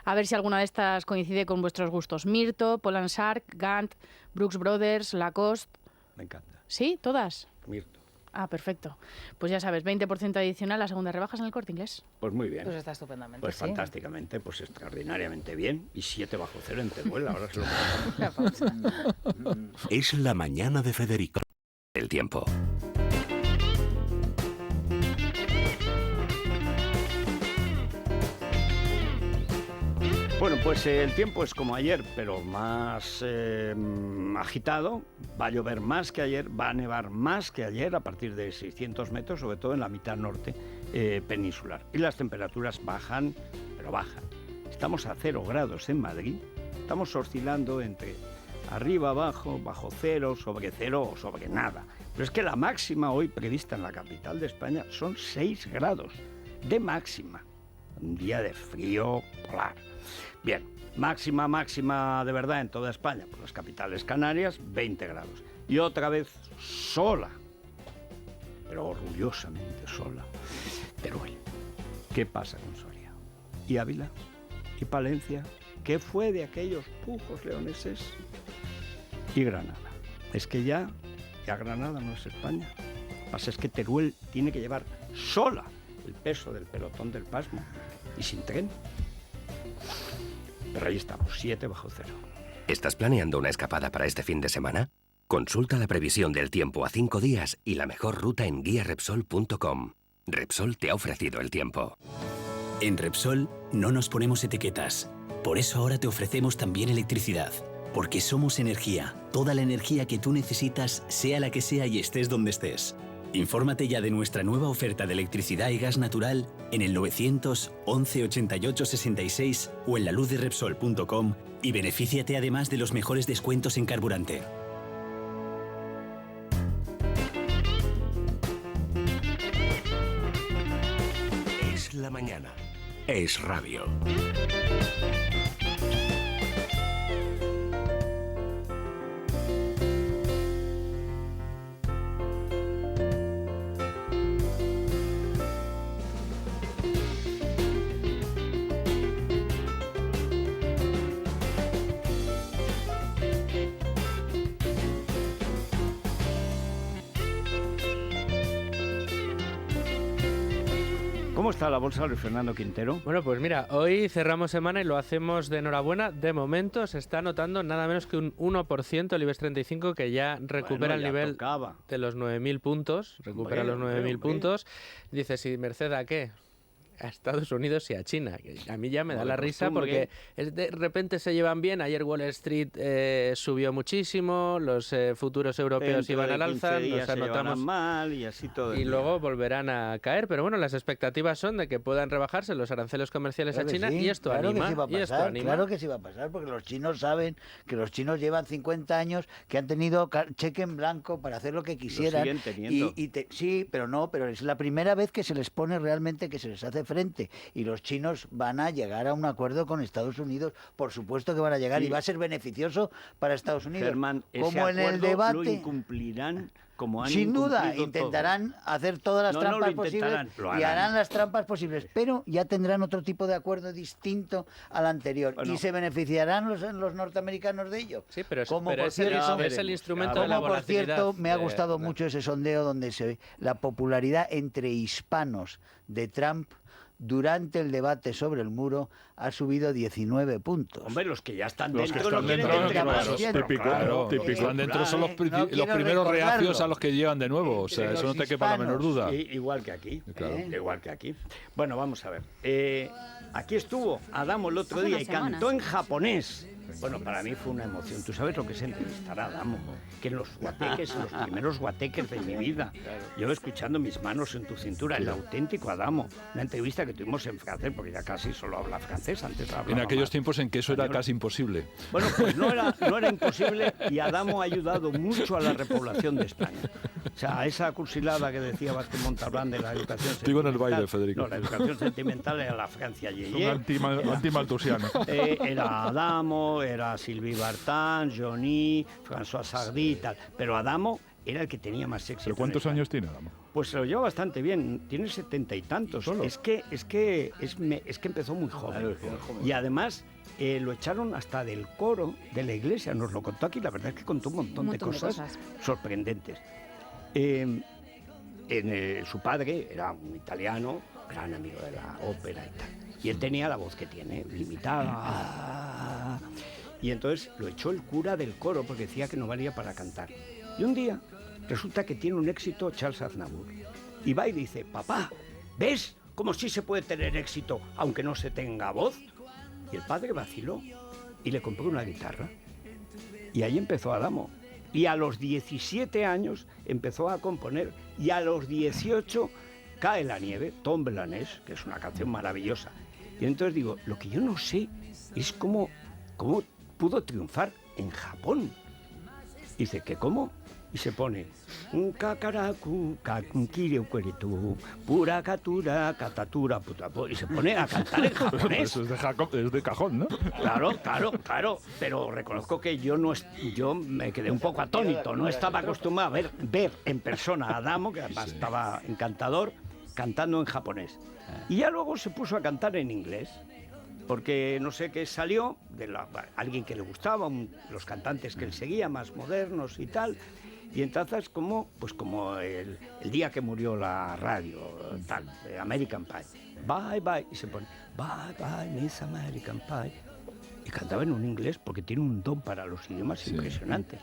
A ver si alguna de estas coincide con vuestros gustos. Mirto, Poland Shark, Gant, Brooks Brothers, Lacoste. Me encanta. ¿Sí? ¿Todas? Mirto. Ah, perfecto. Pues ya sabes, 20% adicional a segundas rebajas en el Corte Inglés. Pues muy bien. Pues está estupendamente. Pues sí. fantásticamente, pues extraordinariamente bien. Y 7 bajo cero en Teruel, ahora se lo ponemos. La pausa. Es la mañana de Federico. El tiempo. Bueno, pues el tiempo es como ayer, pero más agitado. Va a llover más que ayer, va a nevar más que ayer a partir de 600 metros, sobre todo en la mitad norte peninsular. Y las temperaturas bajan, pero bajan. Estamos a 0 grados en Madrid, estamos oscilando entre arriba, abajo, bajo cero o sobre nada. Pero es que la máxima hoy prevista en la capital de España son 6 grados de máxima. Un día de frío polar. Bien, máxima de verdad en toda España, por las capitales canarias, 20 grados. Y otra vez sola, pero orgullosamente sola, Teruel. ¿Qué pasa con Soria? ¿Y Ávila? ¿Y Palencia? ¿Qué fue de aquellos pujos leoneses? Y Granada. Es que ya Granada no es España. Lo que pasa es que Teruel tiene que llevar sola el peso del pelotón del pasmo y sin tren. Pero ahí estamos, 7 bajo cero. ¿Estás planeando una escapada para este fin de semana? Consulta la previsión del tiempo a 5 días y la mejor ruta en guiarepsol.com. Repsol te ha ofrecido el tiempo. En Repsol no nos ponemos etiquetas. Por eso ahora te ofrecemos también electricidad. Porque somos energía. Toda la energía que tú necesitas, sea la que sea y estés donde estés. Infórmate ya de nuestra nueva oferta de electricidad y gas natural en el 911 88 66 o en laluzderepsol.com y benefíciate además de los mejores descuentos en carburante. Es la mañana. Es radio. ¿Cómo está la bolsa, Luis Fernando Quintero? Bueno, pues mira, hoy cerramos semana y lo hacemos de enhorabuena. De momento se está notando nada menos que un 1% el IBEX 35, que ya recupera el nivel de los 9.000 puntos. Recupera los 9.000 puntos. Dice, ¿si merced a qué? A Estados Unidos y a China. Que a mí ya me da la risa porque de repente se llevan bien. Ayer Wall Street subió muchísimo, los futuros europeos iban al alza, nos anotamos mal y así todo. Y luego volverán a caer. Pero bueno, las expectativas son de que puedan rebajarse los aranceles comerciales a China y esto anima. Claro que sí va a pasar, porque los chinos saben que los chinos llevan 50 años que han tenido cheque en blanco para hacer lo que quisieran. Lo siguen teniendo. Sí, pero es la primera vez que se les pone realmente, que se les hace frente, y los chinos van a llegar a un acuerdo con Estados Unidos, por supuesto que van a llegar, y va a ser beneficioso para Estados Unidos. Germán, como en el debate lo incumplirán, como han sin duda, incumplido intentarán todo. hacer todas las trampas posibles y harán las trampas posibles, pero ya tendrán otro tipo de acuerdo distinto al anterior, y se beneficiarán los norteamericanos de ello. Sí, pero es el instrumento de la volatilidad. Por cierto, me ha gustado mucho ese sondeo donde se ve la popularidad entre hispanos de Trump durante el debate sobre el muro ha subido 19 puntos. Hombre, los que ya están los dentro, que están dentro, típico. Están dentro son los primeros reacios a los que llegan de nuevo. O sea, eso no te quepa la menor duda. Igual que aquí. Igual que aquí. Bueno, vamos a ver. Aquí estuvo Adamo el otro día y cantó en japonés. Bueno, para mí fue una emoción. Tú sabes lo que es entrevistar a Adamo, que en los primeros guateques de mi vida, yo escuchando Mis manos en tu cintura, el auténtico Adamo, una entrevista que tuvimos en francés, porque ya casi solo habla francés, antes hablaba en aquellos más tiempos en que eso era casi imposible. Bueno, pues no era imposible, y Adamo ha ayudado mucho a la repoblación de España. O sea, esa cursilada que decía Vázquez Montalbán de la educación sentimental. Digo en el baile, Federico. No, la educación sentimental era la Francia Yeye. Antimaltusiano. Era Adamo, era Sylvie Vartan, Johnny, François Sardy y tal. Pero Adamo era el que tenía más éxito. ¿Pero cuántos años tiene Adamo? Pues se lo lleva bastante bien, tiene 70 y tantos. ¿Solo? Es que empezó muy joven. Y además lo echaron hasta del coro de la iglesia, nos lo contó aquí, la verdad es que contó un montón de cosas sorprendentes. Su padre era un italiano, gran amigo de la ópera y tal. Y él tenía la voz que tiene, limitada. Y entonces lo echó el cura del coro porque decía que no valía para cantar. Y un día resulta que tiene un éxito Charles Aznavour. Y va y dice, papá, ¿ves cómo sí se puede tener éxito aunque no se tenga voz? Y el padre vaciló y le compró una guitarra. Y ahí empezó Adamo. Y a los 17 años empezó a componer, y a los 18 Cae la nieve, Tombe la neige, que es una canción maravillosa. Y entonces digo, lo que yo no sé es cómo pudo triunfar en Japón. Dice, ¿que cómo? Y se pone un kakaraku, kakunkiri ukuritu, pura katura, katatura, putapo, y se pone a cantar en japonés. Eso es de cajón, ¿no? Claro, pero reconozco que yo me quedé un poco atónito, no estaba acostumbrado a ver en persona a Adamo, que además estaba encantador, cantando en japonés. Y ya luego se puso a cantar en inglés, porque no sé qué salió de alguien que le gustaba, los cantantes que él seguía, más modernos y tal. Y entonces como el día que murió la radio, tal, American Pie, bye bye, y se pone bye bye Miss American Pie, y cantaba en un inglés porque tiene un don para los idiomas impresionante.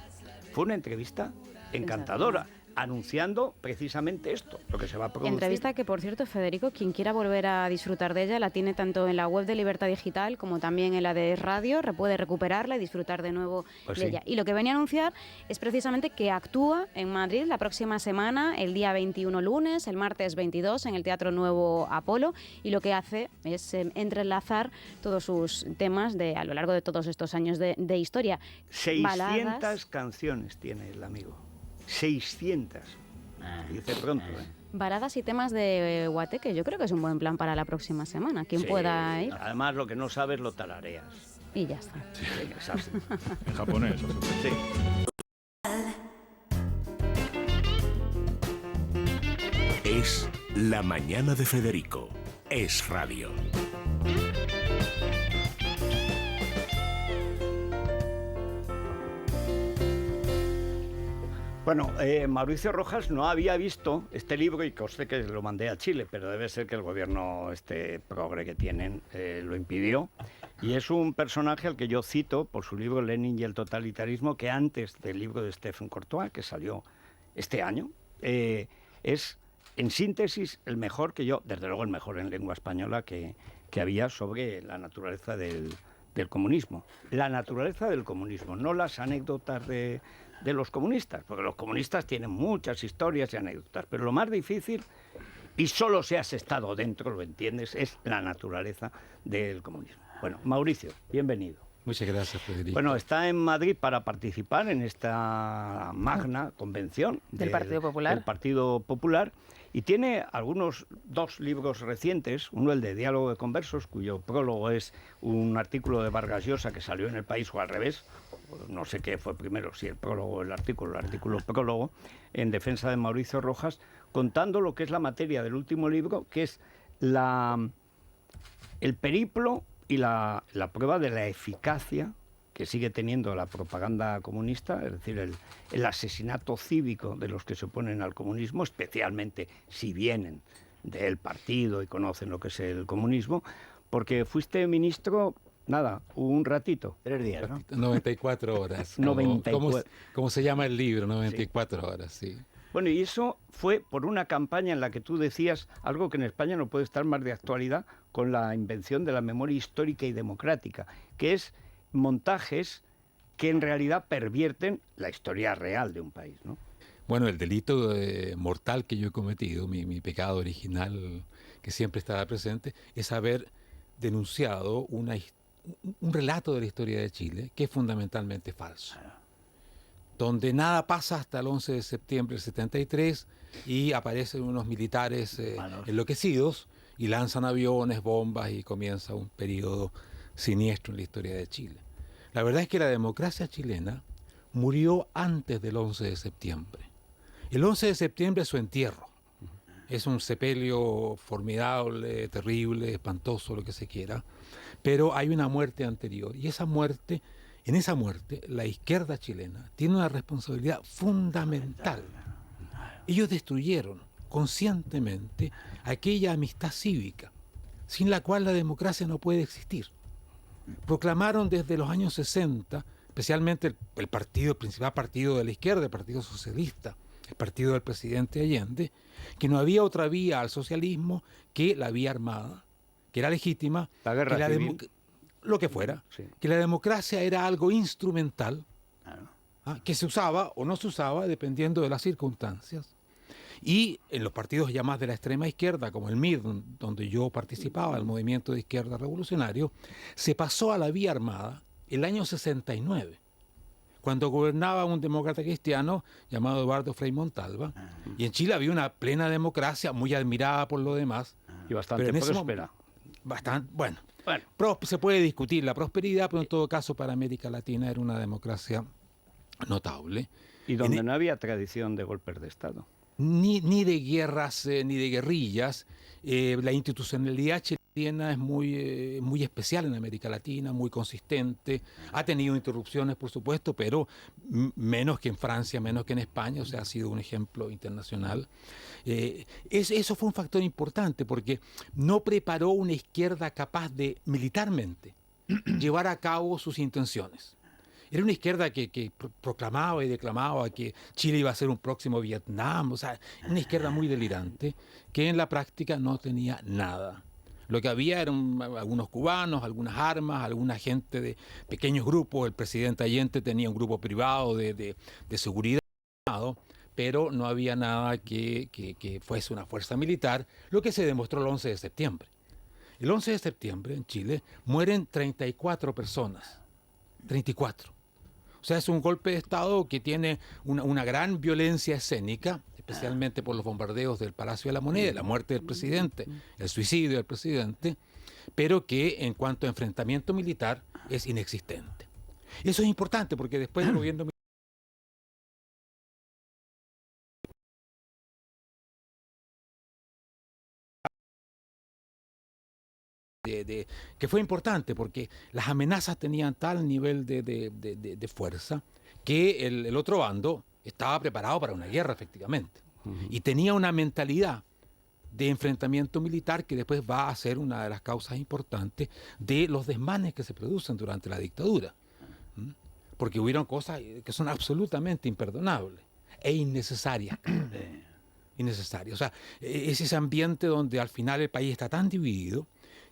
fue una entrevista encantadora, anunciando precisamente esto, lo que se va a producir. Entrevista que, por cierto, Federico, quien quiera volver a disfrutar de ella, la tiene tanto en la web de Libertad Digital como también en la de Radio, puede recuperarla y disfrutar de nuevo de ella. Y lo que venía a anunciar es precisamente que actúa en Madrid la próxima semana, el día 21 lunes, el martes 22, en el Teatro Nuevo Apolo, y lo que hace es entrelazar todos sus temas a lo largo de todos estos años de historia. 600 Baladas, canciones tiene el amigo. 600. Dice pronto, baladas y temas de Guateque. Yo creo que es un buen plan para la próxima semana. Quien pueda ir. Además, lo que no sabes lo tarareas. Y ya está. Sí, exacto. En japonés. Sí. Es La Mañana de Federico. Es Radio. Bueno, Mauricio Rojas no había visto este libro y conste que lo mandé a Chile, pero debe ser que el gobierno progre que tienen lo impidió. Y es un personaje al que yo cito por su libro Lenin y el totalitarismo, que antes del libro de Stephen Courtois, que salió este año, es, en síntesis, el mejor que yo, desde luego el mejor en lengua española que había sobre la naturaleza del comunismo. La naturaleza del comunismo, no las anécdotas de los comunistas, porque los comunistas tienen muchas historias y anécdotas, pero lo más difícil, y solo si has estado dentro lo entiendes, es la naturaleza del comunismo. Bueno, Mauricio, bienvenido. Muchas gracias, Federico. Bueno, está en Madrid para participar en esta magna convención del Partido Popular. Del Partido Popular, y tiene dos libros recientes, uno el de Diálogo de Conversos, cuyo prólogo es un artículo de Vargas Llosa que salió en El País, o al revés, no sé qué fue primero, si el prólogo o el artículo prólogo, en defensa de Mauricio Rojas, contando lo que es la materia del último libro, que es el periplo y la prueba de la eficacia que sigue teniendo la propaganda comunista, es decir, el asesinato cívico de los que se oponen al comunismo, especialmente si vienen del partido y conocen lo que es el comunismo, porque fuiste ministro, un ratito. 3 días, ¿no? 94 horas. 94. ¿Cómo se llama el libro? 94 horas, sí. Bueno, y eso fue por una campaña en la que tú decías algo que en España no puede estar más de actualidad, con la invención de la memoria histórica y democrática, que es montajes que en realidad pervierten la historia real de un país, ¿no? Bueno, el delito mortal que yo he cometido, mi pecado original que siempre estará presente, es haber denunciado un relato de la historia de Chile que es fundamentalmente falso. Donde nada pasa hasta el 11 de septiembre del 73 y aparecen unos militares enloquecidos y lanzan aviones, bombas y comienza un periodo siniestro en la historia de Chile. La verdad es que la democracia chilena murió antes del 11 de septiembre. El 11 de septiembre es su entierro. Es un sepelio formidable, terrible, espantoso, lo que se quiera, pero hay una muerte anterior y en esa muerte la izquierda chilena tiene una responsabilidad fundamental. Ellos destruyeron conscientemente aquella amistad cívica sin la cual la democracia no puede existir. Proclamaron desde los años 60, especialmente el principal partido de la izquierda, el Partido Socialista, el partido del presidente Allende, que no había otra vía al socialismo que la vía armada, que era legítima, la guerra civil, lo que fuera, que la democracia era algo instrumental, que se usaba o no se usaba dependiendo de las circunstancias. Y en los partidos ya más de la extrema izquierda, como el MIR, donde yo participaba, el Movimiento de Izquierda Revolucionario, se pasó a la vía armada el año 69, cuando gobernaba un demócrata cristiano llamado Eduardo Frei Montalva, y en Chile había una plena democracia, muy admirada por lo demás. Y bastante próspera. Bueno. Se puede discutir la prosperidad, pero en todo caso para América Latina era una democracia notable. Y donde no había tradición de golpes de Estado. Ni de guerras, ni de guerrillas. La institucionalidad chilena es muy especial en América Latina, muy consistente. Ha tenido interrupciones, por supuesto, pero menos que en Francia, menos que en España. O sea, ha sido un ejemplo internacional. Eso fue un factor importante porque no preparó una izquierda capaz de militarmente llevar a cabo sus intenciones. Era una izquierda que proclamaba y declamaba que Chile iba a ser un próximo Vietnam, o sea, una izquierda muy delirante que en la práctica no tenía nada. Lo que había eran algunos cubanos, algunas armas, alguna gente de pequeños grupos. El presidente Allende tenía un grupo privado de seguridad, pero no había nada que fuese una fuerza militar, lo que se demostró el 11 de septiembre. El 11 de septiembre en Chile mueren 34 personas, 34. O sea, es un golpe de Estado que tiene una gran violencia escénica, especialmente por los bombardeos del Palacio de la Moneda, la muerte del presidente, el suicidio del presidente, pero que en cuanto a enfrentamiento militar es inexistente. Eso es importante porque después del gobierno que fue importante porque las amenazas tenían tal nivel de fuerza que el otro bando estaba preparado para una guerra, efectivamente. Y tenía una mentalidad de enfrentamiento militar que después va a ser una de las causas importantes de los desmanes que se producen durante la dictadura. Porque hubieron cosas que son absolutamente imperdonables e innecesarias. Innecesarias. O sea, es ese ambiente donde al final el país está tan dividido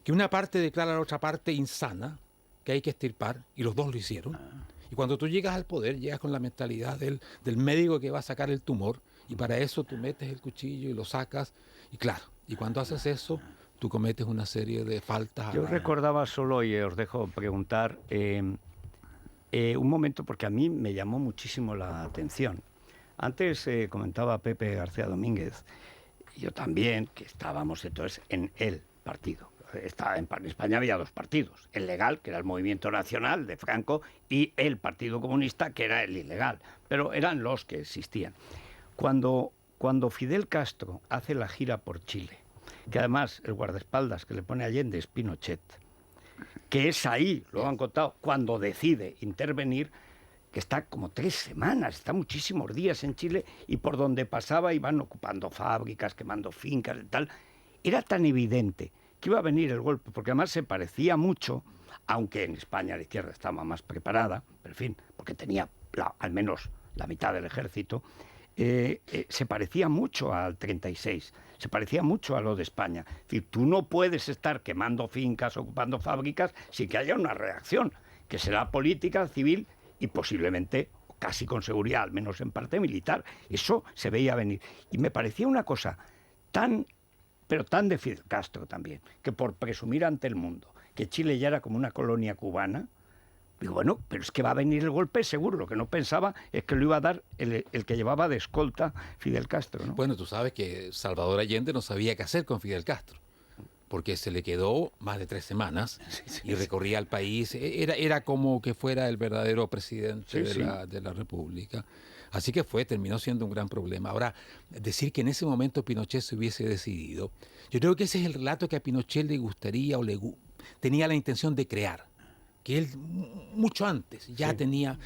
que una parte declara a la otra parte insana, que hay que extirpar, y los dos lo hicieron. Y cuando tú llegas al poder, llegas con la mentalidad del médico que va a sacar el tumor, y para eso tú metes el cuchillo y lo sacas, y claro, y cuando haces eso, tú cometes una serie de faltas. Yo recordaba solo, y os dejo preguntar, un momento, porque a mí me llamó muchísimo la atención. Antes comentaba Pepe García Domínguez, y yo también, que estábamos entonces en el partido. En España había dos partidos, el legal, que era el Movimiento Nacional de Franco, y el Partido Comunista, que era el ilegal, pero eran los que existían. Cuando Fidel Castro hace la gira por Chile, que además el guardaespaldas que le pone Allende es Pinochet, que es ahí, lo han contado, cuando decide intervenir, que está como 3 semanas, está muchísimos días en Chile, y por donde pasaba iban ocupando fábricas, quemando fincas y tal, era tan evidente que iba a venir el golpe, porque además se parecía mucho, aunque en España la izquierda estaba más preparada, pero en fin, porque tenía al menos la mitad del ejército, se parecía mucho al 36, se parecía mucho a lo de España. Es decir, tú no puedes estar quemando fincas, ocupando fábricas, sin que haya una reacción, que será política, civil y posiblemente, casi con seguridad, al menos en parte militar. Eso se veía venir. Y me parecía una cosa pero tan de Fidel Castro también, que por presumir ante el mundo que Chile ya era como una colonia cubana, digo, bueno, pero es que va a venir el golpe seguro. Lo que no pensaba es que lo iba a dar el que llevaba de escolta Fidel Castro, ¿no? Bueno, tú sabes que Salvador Allende no sabía qué hacer con Fidel Castro, porque se le quedó más de 3 semanas y recorría el país. Era como que fuera el verdadero presidente de la República. Así que terminó siendo un gran problema. Ahora, decir que en ese momento Pinochet se hubiese decidido, yo creo que ese es el relato que a Pinochet le gustaría o tenía la intención de crear, que él mucho antes ya tenía.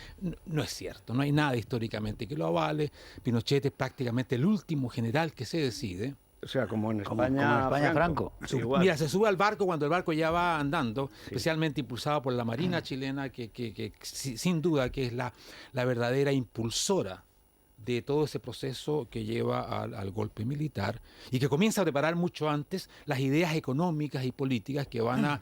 No es cierto, no hay nada históricamente que lo avale. Pinochet es prácticamente el último general que se decide. O sea, como en España, Franco. Mira, se sube al barco cuando el barco ya va andando, especialmente impulsado por la Marina chilena, que sin duda que es la verdadera impulsora de todo ese proceso que lleva al golpe militar y que comienza a preparar mucho antes las ideas económicas y políticas que van a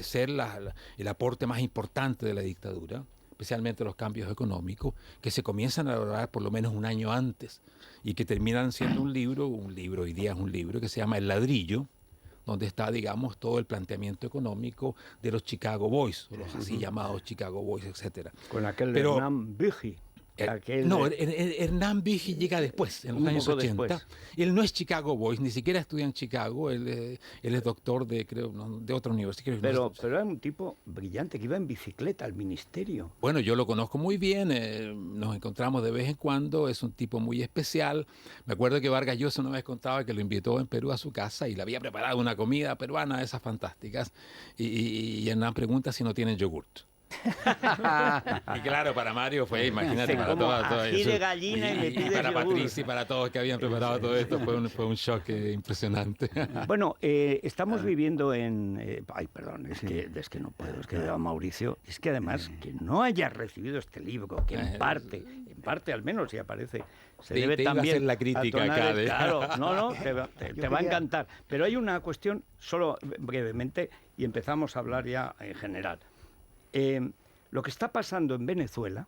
ser el aporte más importante de la dictadura, especialmente los cambios económicos, que se comienzan a elaborar por lo menos un año antes y que terminan siendo un libro, hoy día es un libro que se llama El Ladrillo, donde está, digamos, todo el planteamiento económico de los Chicago Boys, o los así llamados Chicago Boys, etcétera. Con Hernán Büchi. Hernán Büchi llega después, en los años 80. Después. Él no es Chicago Boys, ni siquiera estudia en Chicago, él es doctor de otra universidad. Pero era un tipo brillante que iba en bicicleta al ministerio. Bueno, yo lo conozco muy bien, nos encontramos de vez en cuando, es un tipo muy especial. Me acuerdo que Vargas Llosa una vez contaba que lo invitó en Perú a su casa y le había preparado una comida peruana de esas fantásticas. Y Hernán pregunta si no tienen yogurt. Y claro, para Mario fue, imagínate, para todos. Ají de gallina y le pides para yogur. Patricia y para todos que habían preparado todo esto, fue un shock impresionante. Bueno, estamos viviendo en... ay, perdón, es que no puedo, es que Mauricio, es que además que no hayas recibido este libro, que en parte al menos, si aparece, se debe te iba también... a hacer la crítica acá. Claro, no, te va a encantar. Pero hay una cuestión, solo brevemente, y empezamos a hablar ya en general. Lo que está pasando en Venezuela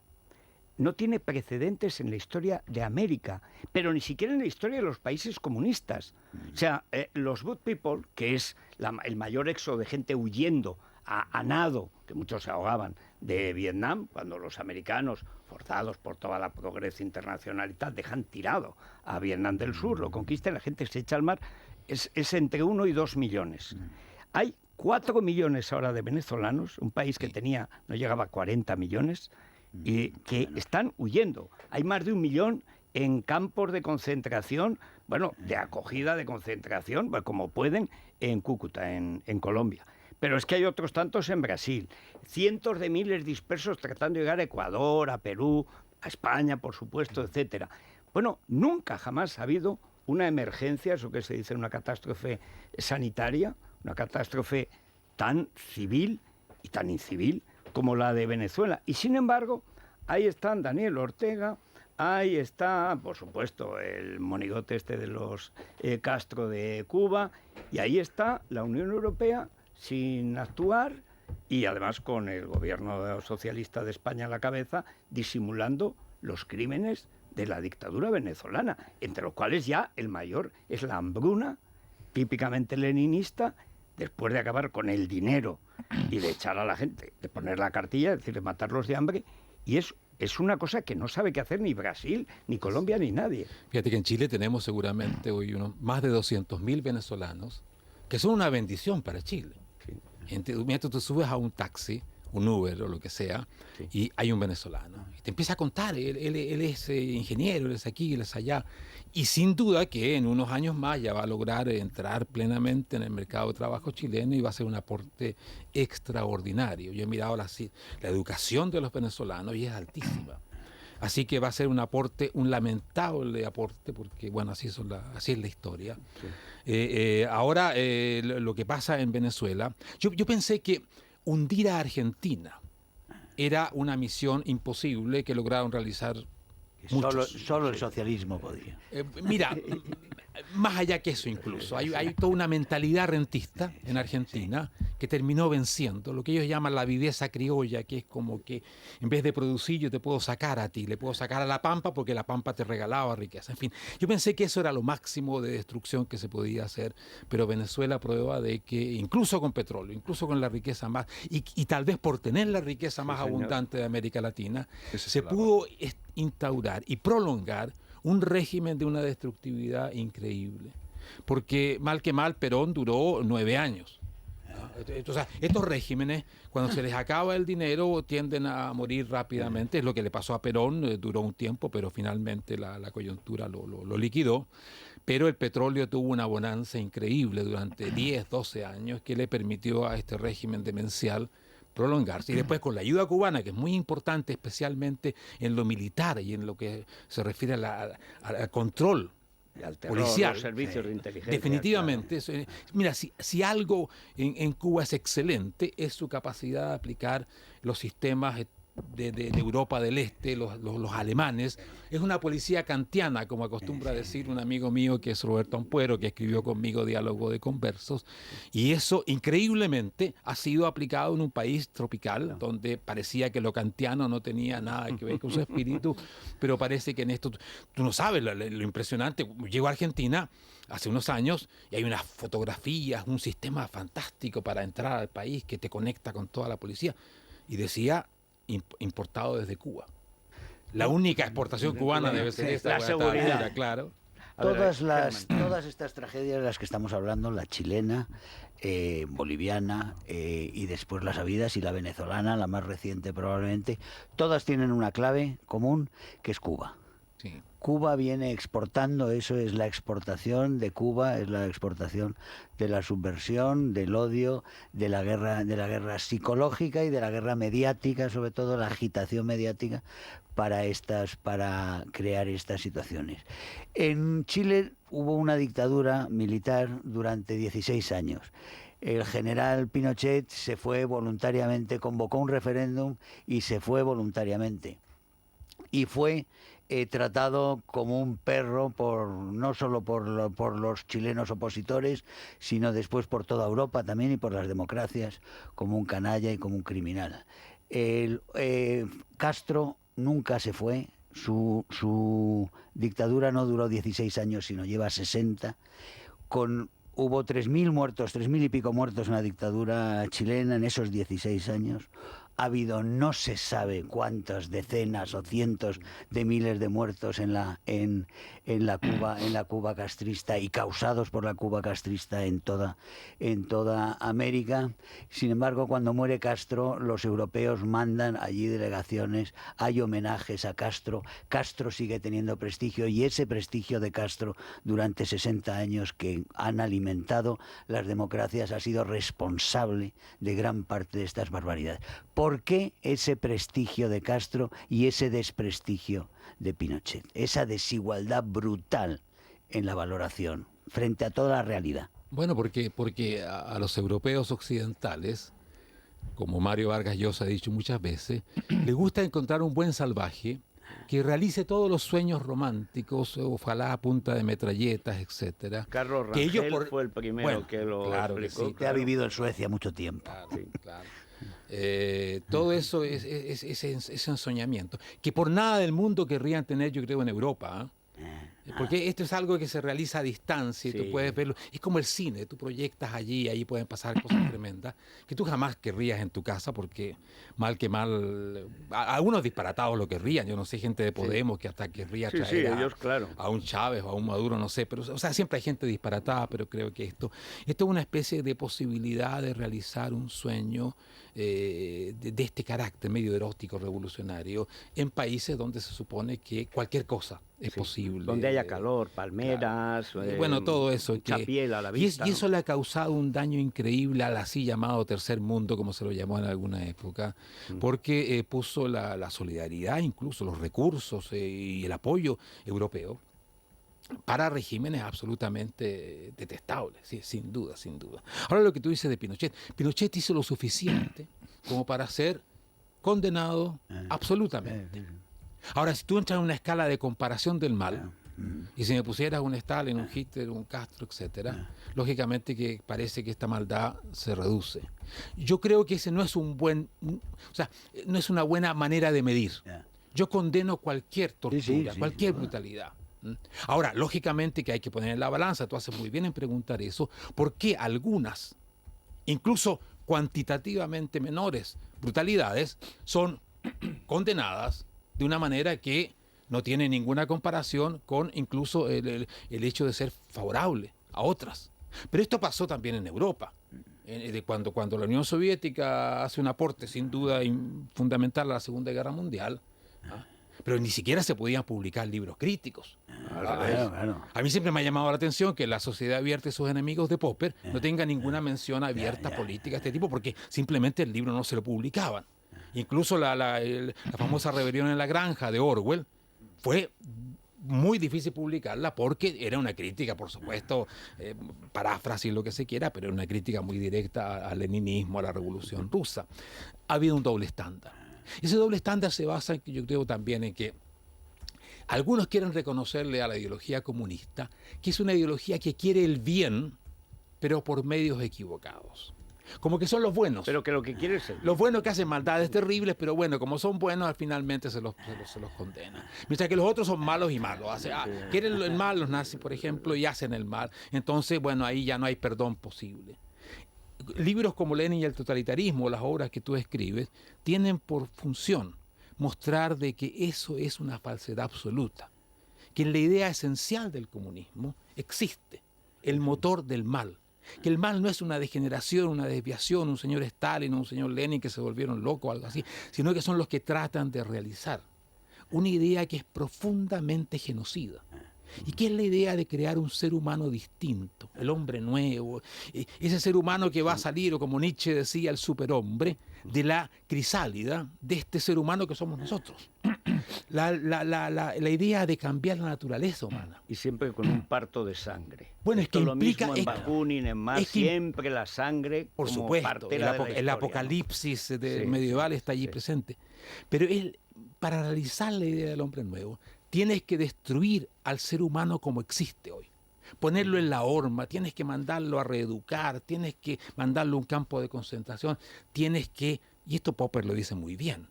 no tiene precedentes en la historia de América, pero ni siquiera en la historia de los países comunistas. O sea, los Good People, que es el mayor éxodo de gente huyendo a nado, que muchos se ahogaban, de Vietnam, cuando los americanos, forzados por toda la progresión internacional y tal, dejan tirado a Vietnam del Sur, lo conquistan, la gente se echa al mar, es entre 1 y 2 millones. Hay 4 millones ahora de venezolanos, un país que no llegaba a 40 millones, y que están huyendo. Hay más de 1 millón en campos de concentración, de acogida de concentración, como pueden, en Cúcuta, en Colombia. Pero es que hay otros tantos en Brasil. Cientos de miles dispersos tratando de llegar a Ecuador, a Perú, a España, por supuesto, etcétera. Bueno, nunca jamás ha habido una emergencia, eso que se dice una catástrofe sanitaria, una catástrofe tan civil y tan incivil como la de Venezuela. Y sin embargo, ahí están Daniel Ortega, ahí está, por supuesto, el monigote de los Castro de Cuba, y ahí está la Unión Europea sin actuar, y además con el gobierno socialista de España a la cabeza, disimulando los crímenes de la dictadura venezolana, entre los cuales ya el mayor es la hambruna, típicamente leninista, después de acabar con el dinero y de echar a la gente, de poner la cartilla, es decir, de matarlos de hambre, y es una cosa que no sabe qué hacer ni Brasil, ni Colombia, ni nadie. Fíjate que en Chile tenemos seguramente hoy más de 200.000 venezolanos, que son una bendición para Chile. Sí. Mientras tú subes a un taxi, un Uber o lo que sea, sí, y hay un venezolano. Y te empieza a contar, él es ingeniero, él es aquí, él es allá. Y sin duda que en unos años más ya va a lograr entrar plenamente en el mercado de trabajo chileno y va a ser un aporte extraordinario. Yo he mirado la educación de los venezolanos y es altísima. Así que va a ser un aporte, un lamentable aporte, porque bueno, así es la historia. Sí. Ahora, lo que pasa en Venezuela, yo pensé que hundir a Argentina era una misión imposible que lograron realizar muchos. Solo el socialismo podía. Mira, más allá que eso incluso, hay toda una mentalidad rentista en Argentina que terminó venciendo lo que ellos llaman la viveza criolla, que es como que en vez de producir yo te puedo sacar a ti, le puedo sacar a la pampa porque la pampa te regalaba riqueza. En fin, yo pensé que eso era lo máximo de destrucción que se podía hacer, pero Venezuela prueba de que incluso con petróleo, incluso con la riqueza más, y tal vez por tener la riqueza más abundante de América Latina, se pudo instaurar y prolongar un régimen de una destructividad increíble. Porque mal que mal, Perón duró 9 años. Entonces, estos regímenes, cuando se les acaba el dinero, tienden a morir rápidamente. Es lo que le pasó a Perón, duró un tiempo, pero finalmente la coyuntura lo liquidó. Pero el petróleo tuvo una bonanza increíble durante 10, 12 años que le permitió a este régimen demencial prolongarse. Y después con la ayuda cubana, que es muy importante, especialmente en lo militar y en lo que se refiere al control policial, los servicios de inteligencia. Definitivamente. Claro. Mira, si algo en Cuba es excelente, es su capacidad de aplicar los sistemas de Europa del Este, los alemanes. Es una policía kantiana, como acostumbra decir un amigo mío que es Roberto Ampuero, que escribió conmigo Diálogo de Conversos, y eso increíblemente ha sido aplicado en un país tropical, donde parecía que lo kantiano no tenía nada que ver con su espíritu, pero parece que en esto, tú no sabes lo impresionante. Llego a Argentina hace unos años y hay unas fotografías, un sistema fantástico para entrar al país que te conecta con toda la policía, y decía importado desde Cuba. La única exportación cubana debe ser esta. La seguridad, claro. Todas estas tragedias de las que estamos hablando, la chilena, boliviana y después las habidas, y la venezolana, la más reciente probablemente, todas tienen una clave común, que es Cuba. Sí. Cuba viene exportando, eso es la exportación de Cuba, es la exportación de la subversión, del odio, de la guerra psicológica y de la guerra mediática, sobre todo la agitación mediática para crear estas situaciones. En Chile hubo una dictadura militar durante 16 años. El general Pinochet se fue voluntariamente, convocó un referéndum y se fue voluntariamente. Y fue tratado como un perro no solo por los chilenos opositores, sino después por toda Europa también y por las democracias, como un canalla y como un criminal. Castro nunca se fue, su dictadura no duró 16 años, sino lleva 60, hubo 3.000 muertos, 3.000 y pico muertos en la dictadura chilena en esos 16 años. Ha habido no se sabe cuántas decenas o cientos de miles de muertos en la Cuba castrista y causados por la Cuba castrista en toda América. Sin embargo, cuando muere Castro, los europeos mandan allí delegaciones, hay homenajes a Castro. Castro sigue teniendo prestigio y ese prestigio de Castro durante 60 años que han alimentado las democracias ha sido responsable de gran parte de estas barbaridades. ¿Por qué ese prestigio de Castro y ese desprestigio de Pinochet? Esa desigualdad brutal en la valoración frente a toda la realidad. Bueno, porque a los europeos occidentales, como Mario Vargas Llosa ha dicho muchas veces, les gusta encontrar un buen salvaje que realice todos los sueños románticos, ojalá a punta de metralletas, etcétera. Carlos Rangel fue el primero que lo explicó. Sí, que ha vivido en Suecia mucho tiempo. Claro. Todo eso es ensoñamiento, que por nada del mundo querrían tener, yo creo, en Europa. Porque esto es algo que se realiza a distancia y tú puedes verlo. Es como el cine, tú proyectas allí, ahí pueden pasar cosas tremendas que tú jamás querrías en tu casa porque mal que mal, algunos disparatados lo querrían. Yo no sé, gente de Podemos que hasta querría traer a un Chávez o a un Maduro, no sé, pero o sea, siempre hay gente disparatada, pero creo que esto es una especie de posibilidad de realizar un sueño de este carácter medio erótico revolucionario en países donde se supone que cualquier cosa es posible. Donde haya calor, palmeras, bueno, todo eso. Mucha piel a la vista. Y eso le ha causado un daño increíble al así llamado tercer mundo, como se lo llamó en alguna época, porque puso la solidaridad, incluso los recursos y el apoyo europeo para regímenes absolutamente detestables, sí, sin duda. Ahora lo que tú dices de Pinochet hizo lo suficiente como para ser condenado absolutamente. Ahora, si tú entras en una escala de comparación del mal, y si me pusieras un Stalin, un Hitler, un Castro, etcétera, lógicamente que parece que esta maldad se reduce. Yo creo que ese no es no es una buena manera de medir. Yo condeno cualquier tortura, cualquier brutalidad. Ahora, lógicamente que hay que poner en la balanza, tú haces muy bien en preguntar eso, ¿por qué algunas, incluso cuantitativamente menores brutalidades, son condenadas de una manera que no tiene ninguna comparación con incluso el hecho de ser favorable a otras? Pero esto pasó también en Europa. Cuando la Unión Soviética hace un aporte sin duda fundamental a la Segunda Guerra Mundial, pero ni siquiera se podían publicar libros críticos. A mí siempre me ha llamado la atención que la Sociedad Abierta y sus enemigos de Popper no tenga ninguna mención abierta política de este tipo, porque simplemente el libro no se lo publicaban. Incluso la famosa Rebelión en la Granja de Orwell fue muy difícil publicarla porque era una crítica, por supuesto, paráfrasis, lo que se quiera, pero era una crítica muy directa al leninismo, a la Revolución Rusa. Ha habido un doble estándar. Ese doble estándar se basa, yo creo, también en que algunos quieren reconocerle a la ideología comunista que es una ideología que quiere el bien, pero por medios equivocados. Como que son los buenos. Pero que lo que quiere es los buenos que hacen maldades terribles, pero bueno, como son buenos, finalmente se los condena. Mientras que los otros son malos y malos. Quieren el mal, los nazis, por ejemplo, y hacen el mal. Entonces, bueno, ahí ya no hay perdón posible. Libros como Lenin y el totalitarismo, las obras que tú escribes, tienen por función mostrar de que eso es una falsedad absoluta, que en la idea esencial del comunismo existe el motor del mal, que el mal no es una degeneración, una desviación, un señor Stalin o un señor Lenin que se volvieron locos o algo así, sino que son los que tratan de realizar una idea que es profundamente genocida. ¿Y qué es la idea de crear un ser humano distinto, el hombre nuevo, ese ser humano que va a salir, o como Nietzsche decía, el superhombre, de la crisálida de este ser humano que somos nosotros? La idea de cambiar la naturaleza humana. Y siempre con un parto de sangre. Bueno, es que lo implica... mismo en Bakunin, en Marx, siempre la sangre por como supuesto, partera de la historia, el apocalipsis ¿no? medieval está allí presente. Pero para realizar la idea del hombre nuevo, tienes que destruir al ser humano como existe hoy. Ponerlo en la horma, tienes que mandarlo a reeducar, tienes que mandarlo a un campo de concentración, tienes que, y esto Popper lo dice muy bien,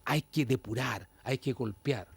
hay que depurar, hay que golpear.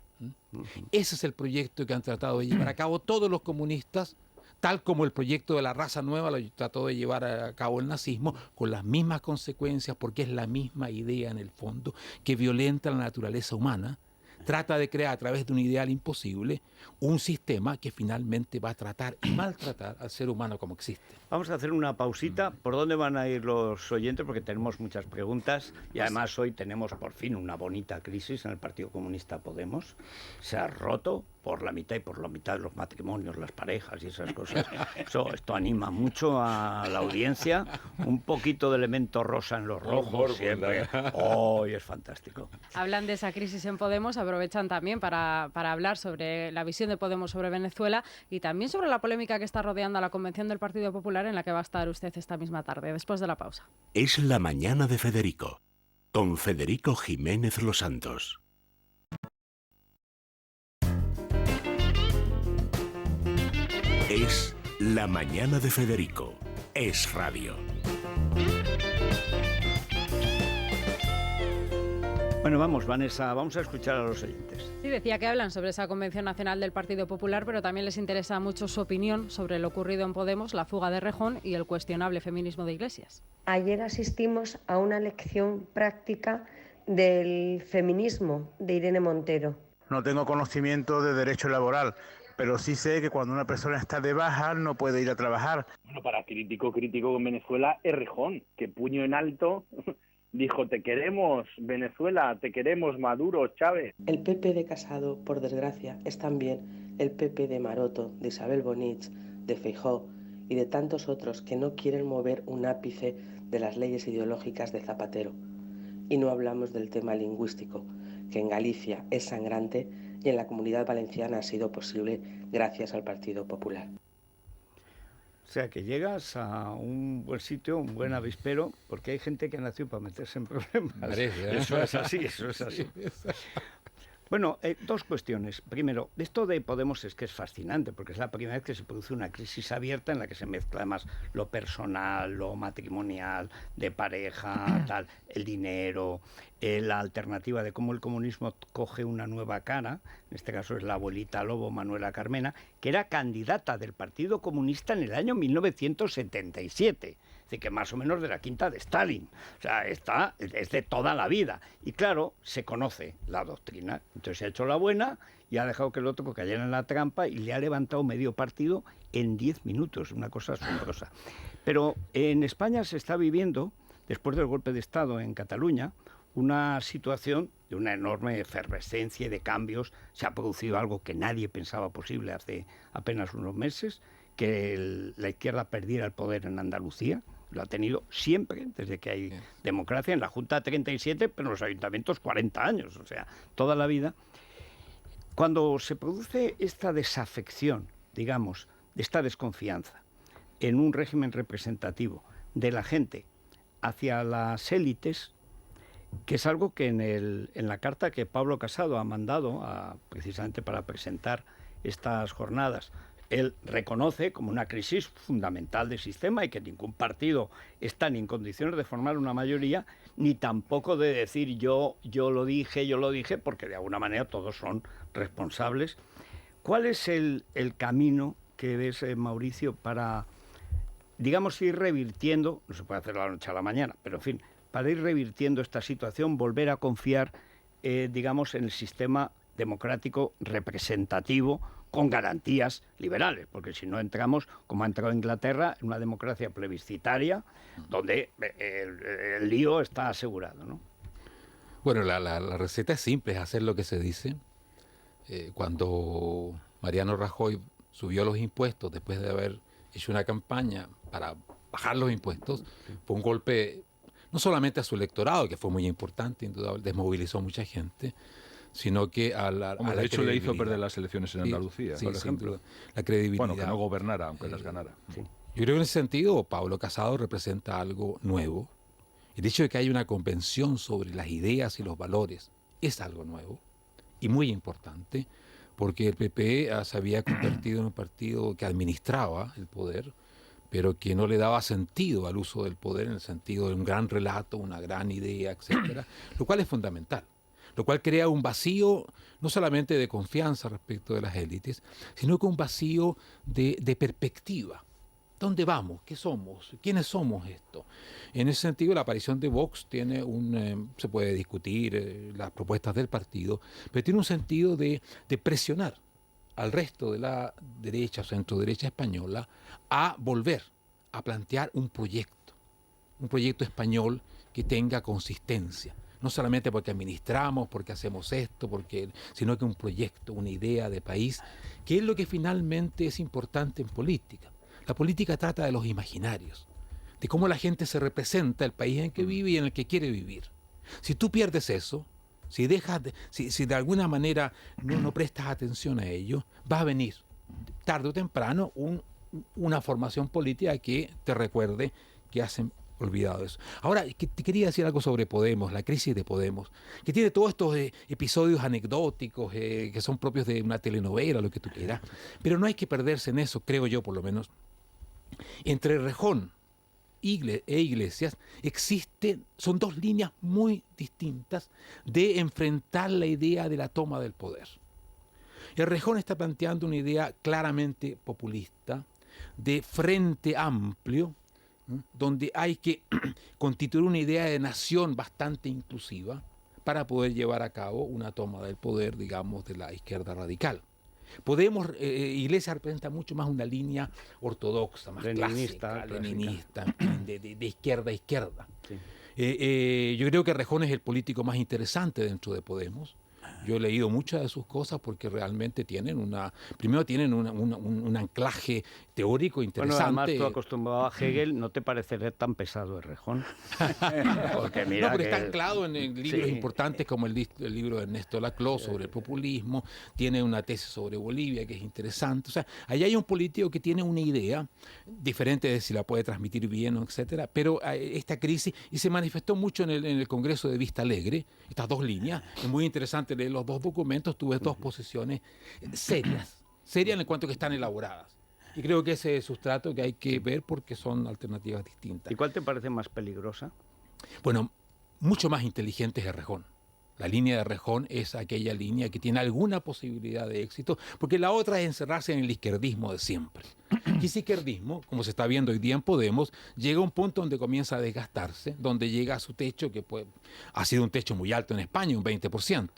Ese es el proyecto que han tratado de llevar a cabo todos los comunistas, tal como el proyecto de la raza nueva lo trató de llevar a cabo el nazismo, con las mismas consecuencias, porque es la misma idea en el fondo, que violenta la naturaleza humana, trata de crear a través de un ideal imposible un sistema que finalmente va a tratar y maltratar al ser humano como existe. Vamos a hacer una pausita. ¿Por dónde van a ir los oyentes? Porque tenemos muchas preguntas y además hoy tenemos por fin una bonita crisis en el Partido Comunista Podemos. Se ha roto por la mitad y por la mitad de los matrimonios, las parejas y esas cosas. Esto anima mucho a la audiencia. Un poquito de elemento rosa en los rojos siempre. Hoy es fantástico. Hablan de esa crisis en Podemos, aprovechan también para hablar sobre la visión de Podemos sobre Venezuela y también sobre la polémica que está rodeando a la convención del Partido Popular, en la que va a estar usted esta misma tarde, después de la pausa. Es la mañana de Federico, con Federico Jiménez Los Santos. Es la mañana de Federico. Es radio. Bueno, vamos, Vanessa, vamos a escuchar a los oyentes. Sí, decía que hablan sobre esa Convención Nacional del Partido Popular, pero también les interesa mucho su opinión sobre lo ocurrido en Podemos, la fuga de Rejón y el cuestionable feminismo de Iglesias. Ayer asistimos a una lección práctica del feminismo de Irene Montero. No tengo conocimiento de derecho laboral, pero sí sé que cuando una persona está de baja no puede ir a trabajar. Bueno, para crítico con Venezuela es Rejón, que puño en alto dijo: te queremos, Venezuela, te queremos, Maduro, Chávez. El PP de Casado, por desgracia, es también el PP de Maroto, de Isabel Bonich, de Feijóo y de tantos otros que no quieren mover un ápice de las leyes ideológicas de Zapatero. Y no hablamos del tema lingüístico, que en Galicia es sangrante y en la Comunidad Valenciana ha sido posible gracias al Partido Popular. O sea, que llegas a un buen sitio, un buen avispero, porque hay gente que nació para meterse en problemas. Eso es así, eso es así. Bueno, dos cuestiones. Primero, esto de Podemos es que es fascinante, porque es la primera vez que se produce una crisis abierta en la que se mezcla además lo personal, lo matrimonial, de pareja, tal, el dinero, la alternativa de cómo el comunismo coge una nueva cara. En este caso es la abuelita Lobo, Manuela Carmena, que era candidata del Partido Comunista en el año 1977. Es decir, que más o menos de la quinta de Stalin. O sea, es de toda la vida. Y claro, se conoce la doctrina. Entonces se ha hecho la buena y ha dejado que el otro cayera en la trampa y le ha levantado medio partido en 10 minutos. Una cosa asombrosa. Pero en España se está viviendo, después del golpe de Estado en Cataluña, una situación de una enorme efervescencia y de cambios. Se ha producido algo que nadie pensaba posible hace apenas unos meses, que la izquierda perdiera el poder en Andalucía. Lo ha tenido siempre, desde que hay democracia, en la Junta 37, pero en los ayuntamientos 40 años, o sea, toda la vida. Cuando se produce esta desafección, digamos, esta desconfianza en un régimen representativo de la gente hacia las élites, que es algo que en la carta que Pablo Casado ha mandado precisamente para presentar estas jornadas, él reconoce como una crisis fundamental del sistema y que ningún partido está ni en condiciones de formar una mayoría, ni tampoco de decir yo lo dije, porque de alguna manera todos son responsables. ¿Cuál es el camino que ves, Mauricio, para, digamos, ir revirtiendo, no se puede hacer de la noche a la mañana, pero en fin, para ir revirtiendo esta situación, volver a confiar, digamos, en el sistema democrático representativo con garantías liberales, porque si no entramos, como ha entrado Inglaterra, en una democracia plebiscitaria donde el lío está asegurado, ¿no? Bueno, la receta es simple, es hacer lo que se dice. Cuando Mariano Rajoy subió los impuestos después de haber hecho una campaña para bajar los impuestos, fue un golpe no solamente a su electorado, que fue muy importante, indudable, desmovilizó mucha gente, sino que a la de hecho le hizo perder las elecciones en Andalucía, por ejemplo. La credibilidad. Bueno, que no gobernara, aunque las ganara. Sí. Yo creo que en ese sentido Pablo Casado representa algo nuevo. El hecho de que haya una convención sobre las ideas y los valores es algo nuevo y muy importante, porque el PP se había convertido en un partido que administraba el poder, pero que no le daba sentido al uso del poder en el sentido de un gran relato, una gran idea, etcétera, lo cual es fundamental. Lo cual crea un vacío no solamente de confianza respecto de las élites, sino que un vacío de perspectiva. ¿Dónde vamos? ¿Qué somos? ¿Quiénes somos esto? En ese sentido, la aparición de Vox tiene se puede discutir las propuestas del partido, pero tiene un sentido de presionar al resto de la derecha o centro-derecha española a volver a plantear un proyecto español que tenga consistencia. No solamente porque administramos, porque hacemos esto, sino que un proyecto, una idea de país, que es lo que finalmente es importante en política. La política trata de los imaginarios, de cómo la gente se representa el país en que vive y en el que quiere vivir. Si tú pierdes eso, si de alguna manera no prestas atención a ello, va a venir tarde o temprano una formación política que te recuerde que hacen olvidado eso. Ahora, te quería decir algo sobre Podemos, la crisis de Podemos, que tiene todos estos episodios anecdóticos que son propios de una telenovela, lo que tú quieras, pero no hay que perderse en eso, creo yo por lo menos. Entre Rejón e Iglesias son dos líneas muy distintas de enfrentar la idea de la toma del poder. El Rejón está planteando una idea claramente populista, de frente amplio, donde hay que constituir una idea de nación bastante inclusiva para poder llevar a cabo una toma del poder, digamos, de la izquierda radical. Podemos, Iglesias representa mucho más una línea ortodoxa, más clásica, leninista, de izquierda a izquierda. Sí. Yo creo que Rejón es el político más interesante dentro de Podemos. Yo he leído muchas de sus cosas porque realmente tienen un anclaje teórico interesante. Bueno, además tú acostumbrado a Hegel, no te parecerá tan pesado el Rejón. Porque mira, pero está anclado en libros importantes como el libro de Ernesto Laclau sobre el populismo, tiene una tesis sobre Bolivia que es interesante. O sea, ahí hay un político que tiene una idea, diferente de si la puede transmitir bien o etcétera, pero esta crisis, y se manifestó mucho en el Congreso de Vista Alegre, estas dos líneas, es muy interesante leer los dos documentos, tuve dos posiciones serias en cuanto que están elaboradas. Y creo que ese es el sustrato que hay que ver porque son alternativas distintas. ¿Y cuál te parece más peligrosa? Bueno, mucho más inteligente es Errejón. La línea de Errejón es aquella línea que tiene alguna posibilidad de éxito, porque la otra es encerrarse en el izquierdismo de siempre. Y ese izquierdismo, como se está viendo hoy día en Podemos, llega a un punto donde comienza a desgastarse, donde llega a su techo, que ha sido un techo muy alto en España, un 20%.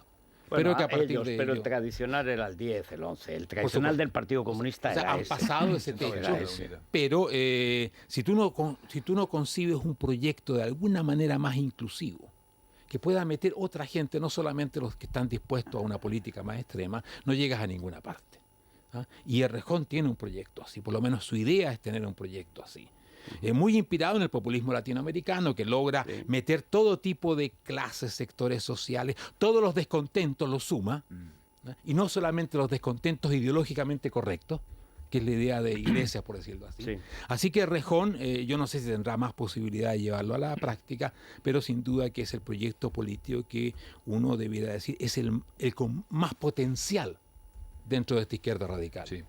Bueno, pero el tradicional era el 10, el 11. El tradicional del Partido Comunista era ese. Han pasado ese techo, pero si tú no concibes un proyecto de alguna manera más inclusivo, que pueda meter otra gente, no solamente los que están dispuestos a una política más extrema, no llegas a ninguna parte. Y Errejón tiene un proyecto así, por lo menos su idea es tener un proyecto así. Muy inspirado en el populismo latinoamericano, que logra meter todo tipo de clases, sectores sociales, todos los descontentos los suma, y no solamente los descontentos ideológicamente correctos, que es la idea de Iglesias, por decirlo así. Sí. Así que Errejón, yo no sé si tendrá más posibilidad de llevarlo a la práctica, pero sin duda que es el proyecto político que uno debiera decir es el con más potencial dentro de esta izquierda radical. Sí.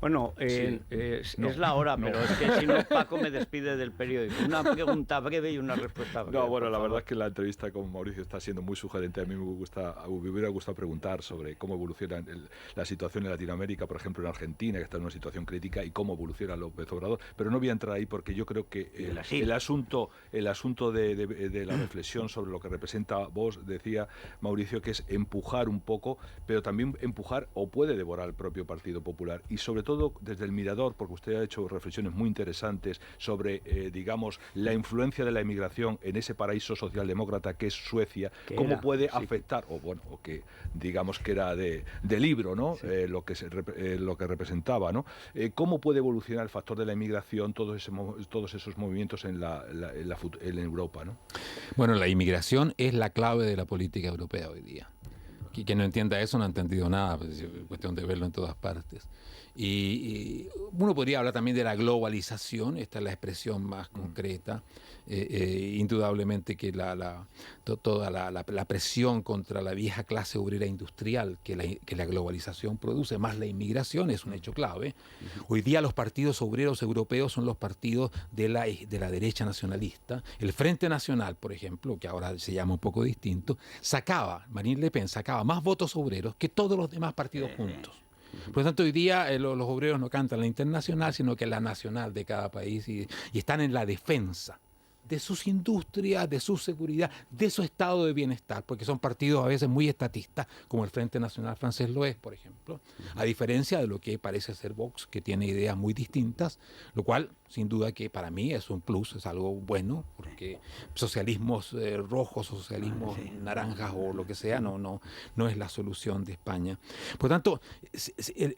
Bueno, es la hora, pero es que si no, Paco me despide del periódico. Una pregunta breve y una respuesta breve. No, bueno, la verdad es que la entrevista con Mauricio está siendo muy sugerente. A mí me hubiera gustado preguntar sobre cómo evoluciona la situación en Latinoamérica, por ejemplo en Argentina, que está en una situación crítica, y cómo evoluciona López Obrador. Pero no voy a entrar ahí porque yo creo que el asunto de la reflexión sobre lo que representa vos, decía Mauricio, que es empujar un poco, pero también empujar o puede devorar el propio Partido Popular. Y sobre todo todo desde el Mirador, porque usted ha hecho reflexiones muy interesantes sobre, digamos, la influencia de la inmigración en ese paraíso socialdemócrata que es Suecia, cómo puede afectar, o que digamos que era de libro, ¿no? Lo que representaba, ¿no? Cómo puede evolucionar el factor de la inmigración, todos esos movimientos en Europa, ¿no? Bueno, la inmigración es la clave de la política europea hoy día. Quien no entienda eso no ha entendido nada, pues es cuestión de verlo en todas partes. Y uno podría hablar también de la globalización, esta es la expresión más concreta. Indudablemente que toda la presión contra la vieja clase obrera industrial que la globalización produce, más la inmigración, es un hecho clave. Hoy día los partidos obreros europeos son los partidos de la derecha nacionalista. El Frente Nacional, por ejemplo, que ahora se llama un poco distinto, Marine Le Pen sacaba más votos obreros que todos los demás partidos juntos. Por lo tanto, hoy día los obreros no cantan la internacional, sino que la nacional de cada país y están en la defensa de sus industrias, de su seguridad, de su estado de bienestar, porque son partidos a veces muy estatistas, como el Frente Nacional francés lo es, por ejemplo, a diferencia de lo que parece ser Vox, que tiene ideas muy distintas, lo cual, sin duda que para mí es un plus, es algo bueno, porque socialismos rojos, socialismos naranjas o lo que sea, no es la solución de España. Por tanto,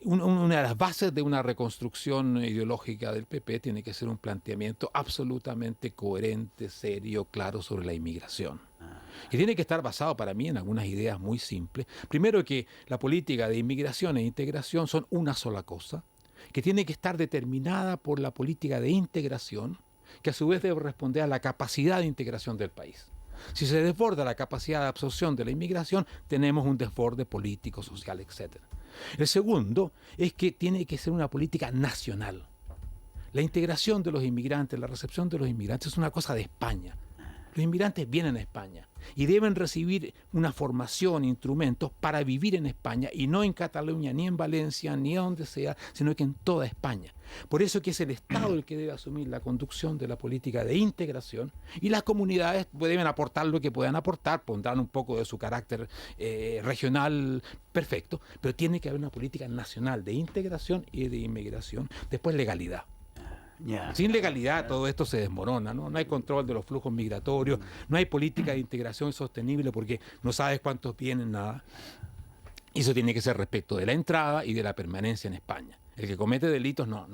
una de las bases de una reconstrucción ideológica del PP tiene que ser un planteamiento absolutamente coherente, serio, claro sobre la inmigración. Y tiene que estar basado para mí en algunas ideas muy simples. Primero, que la política de inmigración e integración son una sola cosa, que tiene que estar determinada por la política de integración, que a su vez debe responder a la capacidad de integración del país. Si se desborda la capacidad de absorción de la inmigración, tenemos un desborde político, social, etc. El segundo es que tiene que ser una política nacional. La integración de los inmigrantes, la recepción de los inmigrantes es una cosa de España. Los inmigrantes vienen a España y deben recibir una formación, instrumentos para vivir en España y no en Cataluña, ni en Valencia, ni donde sea, sino que en toda España. Por eso que es el Estado el que debe asumir la conducción de la política de integración y las comunidades deben aportar lo que puedan aportar, pondrán un poco de su carácter regional perfecto, pero tiene que haber una política nacional de integración y de inmigración. Después, legalidad. Sin legalidad todo esto se desmorona, ¿no? No hay control de los flujos migratorios, no hay política de integración sostenible porque no sabes cuántos vienen, nada. Y eso tiene que ser respecto de la entrada y de la permanencia en España. El que comete delitos no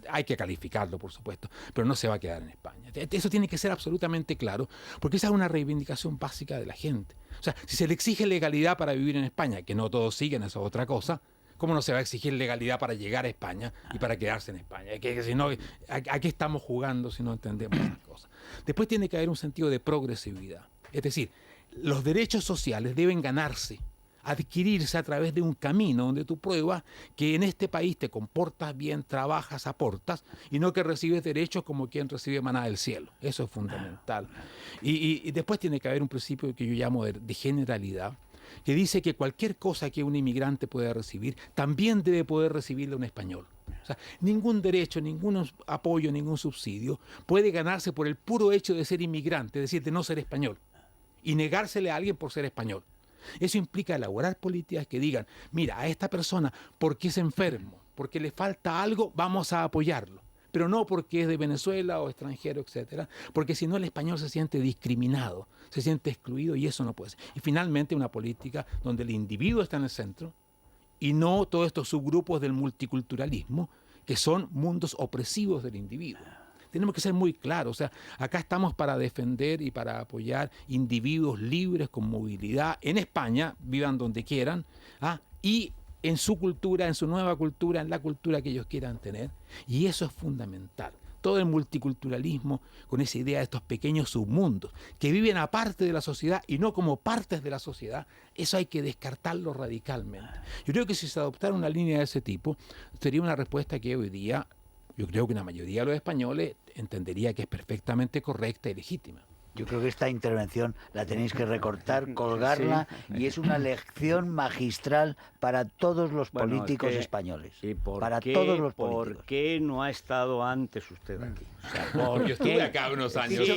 hay que calificarlo, por supuesto, pero no se va a quedar en España. Eso tiene que ser absolutamente claro, porque esa es una reivindicación básica de la gente. O sea, si se le exige legalidad para vivir en España, que no todos siguen, eso es otra cosa, ¿cómo no se va a exigir legalidad para llegar a España y para quedarse en España? Que si no, ¿a qué estamos jugando si no entendemos esas cosas? Después tiene que haber un sentido de progresividad. Es decir, los derechos sociales deben ganarse, adquirirse a través de un camino donde tú pruebas que en este país te comportas bien, trabajas, aportas, y no que recibes derechos como quien recibe maná del cielo. Eso es fundamental. Y después tiene que haber un principio que yo llamo de generalidad, que dice que cualquier cosa que un inmigrante pueda recibir, también debe poder recibirle un español. O sea, ningún derecho, ningún apoyo, ningún subsidio puede ganarse por el puro hecho de ser inmigrante, es decir, de no ser español, y negársele a alguien por ser español. Eso implica elaborar políticas que digan, mira, a esta persona, porque es enfermo, porque le falta algo, vamos a apoyarlo. Pero no porque es de Venezuela o extranjero, etcétera, porque si no el español se siente discriminado, se siente excluido y eso no puede ser. Y finalmente una política donde el individuo está en el centro y no todos estos subgrupos del multiculturalismo que son mundos opresivos del individuo. Tenemos que ser muy claros, o sea, acá estamos para defender y para apoyar individuos libres con movilidad en España, vivan donde quieran, y en su cultura, en su nueva cultura, en la cultura que ellos quieran tener. Y eso es fundamental. Todo el multiculturalismo con esa idea de estos pequeños submundos que viven aparte de la sociedad y no como partes de la sociedad, eso hay que descartarlo radicalmente. Yo creo que si se adoptara una línea de ese tipo, sería una respuesta que hoy día, yo creo que una mayoría de los españoles entendería que es perfectamente correcta y legítima. Yo creo que esta intervención la tenéis que recortar, colgarla, y es una lección magistral para todos los políticos españoles. ¿Y todos los políticos. ¿Por qué no ha estado antes usted aquí? O sea, yo estuve acá unos años.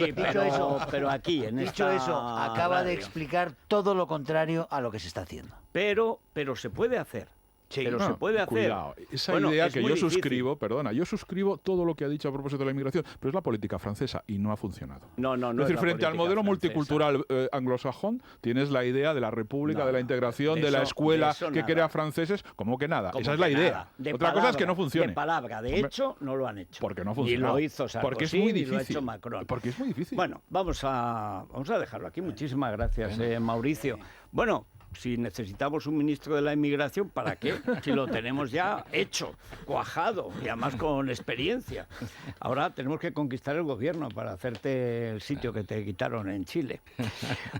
Pero aquí, en esta... Dicho eso, acaba de explicar todo lo contrario a lo que se está haciendo. Pero se puede hacer. Sí, pero se puede hacer. Cuidado, esa Bueno, idea es que muy yo difícil. suscribo, perdona, yo suscribo todo lo que ha dicho a propósito de la inmigración, pero es la política francesa y no ha funcionado. No, Es decir, la frente al política modelo francesa. multicultural anglosajón, tienes la idea de la república, No, de la integración, de de la eso- escuela de eso que nada. crea franceses, como que nada. Como Esa es que la idea. nada. De Otra cosa es que no palabra, funcione. De palabra, de Hombre, hecho, no lo han hecho. Porque no Ni funciona. lo hizo Sarkozy, Porque es muy ni lo ha difícil. hecho Macron. Porque es muy difícil. Bueno, vamos a dejarlo aquí. Muchísimas gracias, Mauricio. Bueno, si necesitamos un ministro de la inmigración, ¿para qué? Si lo tenemos ya hecho, cuajado y además con experiencia. Ahora tenemos que conquistar el gobierno para hacerte el sitio que te quitaron en Chile.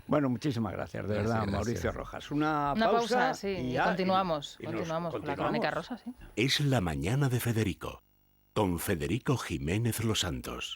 Bueno, muchísimas gracias, de verdad, Gracias. Mauricio Rojas. Una pausa, sí, y y ya, continuamos. y nos Continuamos con la continuamos. Crónica Rosa, sí. Es la mañana de Federico, con Federico Jiménez Los Santos.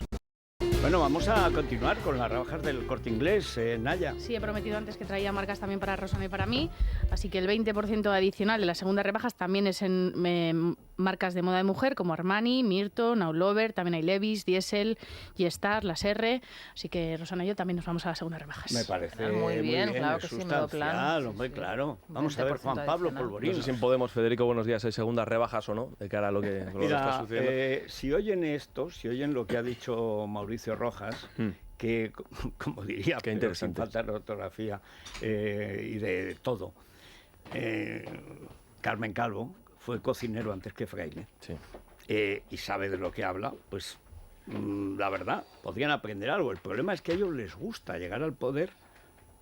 Bueno, vamos a continuar con las rebajas del Corte Inglés, Naya. Sí, he prometido antes que traía marcas también para Rosana y para mí, así que el 20% adicional de las segundas rebajas también es en marcas de moda de mujer como Armani, Mirto, Now Lover, también hay Levi's, Diesel, G-Star, Las R, así que Rosana y yo también nos vamos a las segundas rebajas. Me parece Muy bien, claro que sí, menudo sustancial, plan. hombre, Sí, sí. claro. Un Vamos a ver, 20% Juan Pablo adicional. Polvorín. No sé si en Podemos, Federico, buenos días, ¿hay segundas rebajas o no? De cara a lo que, lo que está Mira, sucediendo. si oyen esto, si oyen lo que ha dicho Mauricio Rojas, que, como diría, Qué pero sin interesante. falta de ortografía y de todo, Carmen Calvo fue cocinero antes que fraile. Sí. Y sabe de lo que habla, pues la verdad, podrían aprender algo. El problema es que a ellos les gusta llegar al poder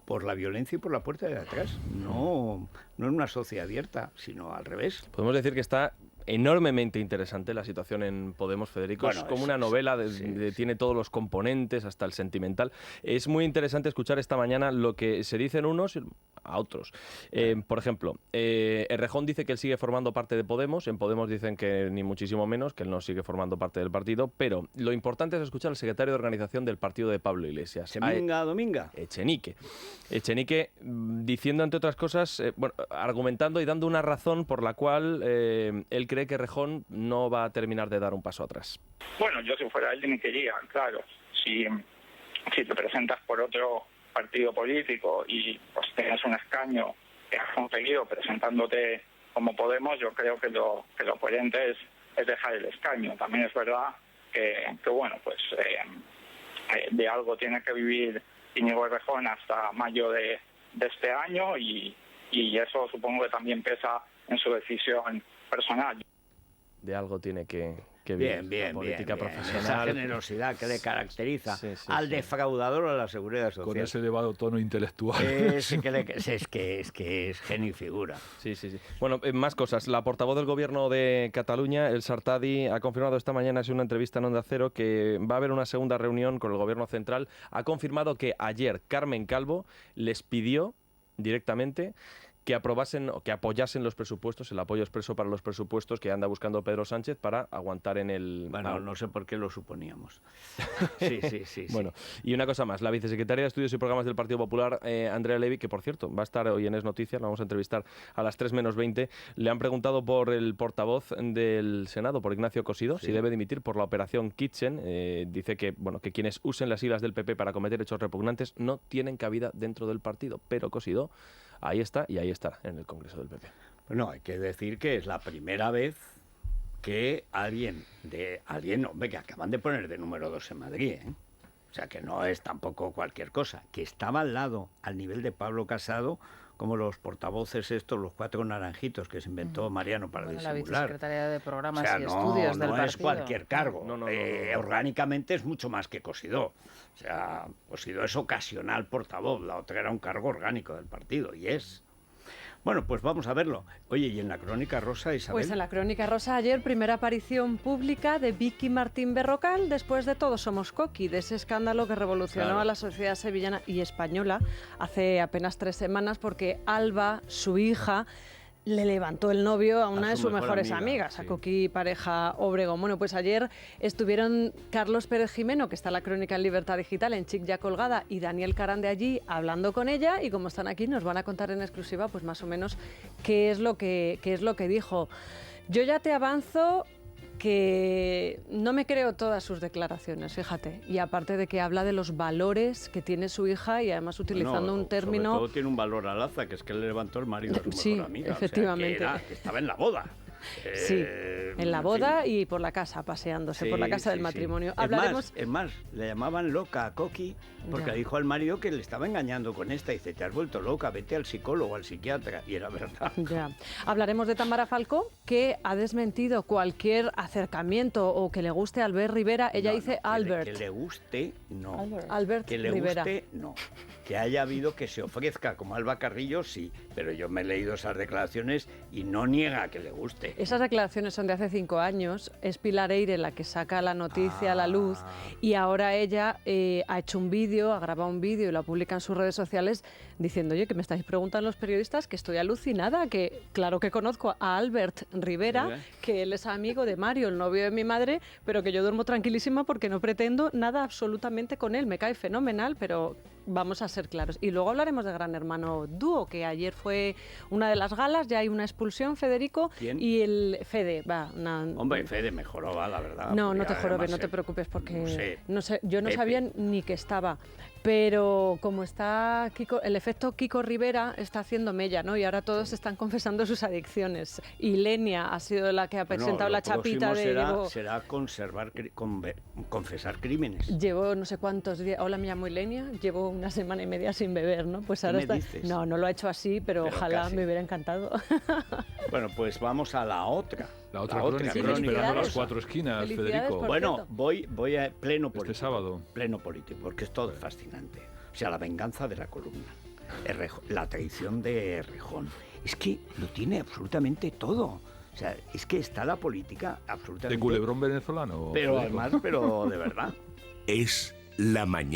por la violencia y por la puerta de atrás, no en una sociedad abierta, sino al revés. Podemos decir que está enormemente interesante la situación en Podemos, Federico. Bueno, es como es- una novela, sí. tiene todos los componentes, hasta el sentimental. Es muy interesante escuchar esta mañana lo que se dicen unos a otros. Por ejemplo, Errejón dice que él sigue formando parte de Podemos, en Podemos dicen que ni muchísimo menos, que él no sigue formando parte del partido, pero lo importante es escuchar al secretario de organización del partido de Pablo Iglesias. Seminga Dominga. Echenique, diciendo, entre otras cosas, argumentando y dando una razón por la cual él cree que Errejón no va a terminar de dar un paso atrás. Bueno, yo si fuera él ni quería, claro. Si te presentas por otro partido político y pues tienes un escaño que has conseguido presentándote como Podemos, yo creo que lo coherente es dejar el escaño. También es verdad que bueno, pues de algo tiene que vivir Íñigo Errejón hasta mayo de este año y eso supongo que también pesa en su decisión personal. De algo tiene que vivir Bien, la política bien. profesional. Esa generosidad que le caracteriza Sí, sí, al sí. defraudador a la seguridad social. Con ese elevado tono intelectual. Es que es genio y figura. Sí. Bueno, más cosas. La portavoz del Gobierno de Cataluña, El Sartadi, ha confirmado esta mañana en una entrevista en Onda Cero que va a haber una segunda reunión con el Gobierno central. Ha confirmado que ayer Carmen Calvo les pidió directamente que aprobasen o que apoyasen los presupuestos, el apoyo expreso para los presupuestos que anda buscando Pedro Sánchez para aguantar en el... Bueno, no sé por qué lo suponíamos. Sí. Bueno, y una cosa más, la vicesecretaria de Estudios y Programas del Partido Popular, Andrea Levy, que por cierto va a estar hoy en Es Noticias, la vamos a entrevistar a las 3 menos 20, le han preguntado por el portavoz del Senado, por Ignacio Cosidó, si debe dimitir por la operación Kitchen. Dice que quienes usen las siglas del PP para cometer hechos repugnantes no tienen cabida dentro del partido, pero Cosidó ahí está y ahí estará en el Congreso del PP. Bueno, hay que decir que es la primera vez que alguien, hombre, que acaban de poner de número 2 en Madrid, ¿eh? O sea, que no es tampoco cualquier cosa, que estaba al lado, al nivel de Pablo Casado, como los portavoces estos, los 4 naranjitos que se inventó Mariano para La disimular. vicesecretaria de Programas O sea, y Estudios del no partido. es cualquier cargo. No. Orgánicamente es mucho más que Cosidó. O sea, Cosidó es ocasional portavoz, la otra era un cargo orgánico del partido, y es. Bueno, pues vamos a verlo. Oye, ¿y en la Crónica Rosa, Isabel? Pues en la Crónica Rosa ayer, primera aparición pública de Vicky Martín Berrocal después de Todos somos Coqui, de ese escándalo que revolucionó a la sociedad sevillana y española hace apenas 3 semanas porque Alba, su hija, le levantó el novio a una de sus mejores amigas, a Coqui Pareja Obregón. Bueno, pues ayer estuvieron Carlos Pérez Jimeno, que está en la Crónica en Libertad Digital, en Chic Ya Colgada, y Daniel Carán de allí hablando con ella, y como están aquí nos van a contar en exclusiva pues más o menos qué es lo que dijo. Yo ya te avanzo que no me creo todas sus declaraciones, fíjate. Y aparte de que habla de los valores que tiene su hija y además utilizando un término... Sobre todo tiene un valor al alza, que es que le levantó el marido a su mejor amiga. Efectivamente. O sea, que estaba en la boda. Sí, en la boda y por la casa, paseándose por la casa del matrimonio. Hablaremos... Es más, le llamaban loca a Coqui porque le dijo al marido que le estaba engañando con esta. Y dice, te has vuelto loca, vete al psicólogo, al psiquiatra. Y era verdad. Ya. Hablaremos de Tamara Falcó, que ha desmentido cualquier acercamiento o que le guste a Albert Rivera. Ella dice Albert. Que le guste, no. Albert que le Rivera. guste, no. Que haya habido que se ofrezca como Alba Carrillo, sí. Pero yo me he leído esas declaraciones y no niega que le guste. Esas declaraciones son de hace 5 años. Es Pilar Eire la que saca la noticia a la luz y ahora ella ha hecho un vídeo, ha grabado un vídeo y lo publica en sus redes sociales diciendo, oye, que me estáis preguntando los periodistas, que estoy alucinada, que claro que conozco a Albert Rivera, que él es amigo de Mario, el novio de mi madre, pero que yo duermo tranquilísima porque no pretendo nada absolutamente con él. Me cae fenomenal, pero vamos a ser claros. Y luego hablaremos de Gran Hermano Dúo, que ayer fue una de las galas, ya hay una expulsión, Federico. ¿Quién? Y el Fede, Hombre, Fede mejoró, la verdad. No, no te jorobe, no te preocupes, porque no sé, yo no sabía ni que estaba. Pero como está Kiko, el efecto Kiko Rivera está haciendo mella, ¿no? Y ahora todos están confesando sus adicciones. Y Lenia ha sido la que ha presentado la chapita de... Será confesar crímenes. Llevo no sé cuántos días... Hola, me llamo Lenia. Llevo una semana y media sin beber, ¿no? Pues ahora está... No, no lo ha hecho así, pero ojalá casi. Me hubiera encantado. Bueno, pues vamos a la otra. La otra crónica, esperando las 4 esquinas, Federico. Bueno, voy a pleno político. Este sábado. Pleno político, porque es todo fascinante. O sea, la venganza de la columna. La traición de Errejón. Es que lo tiene absolutamente todo. O sea, es que está la política absolutamente... ¿De culebrón venezolano? Pero además, pero de verdad. Es la mañana.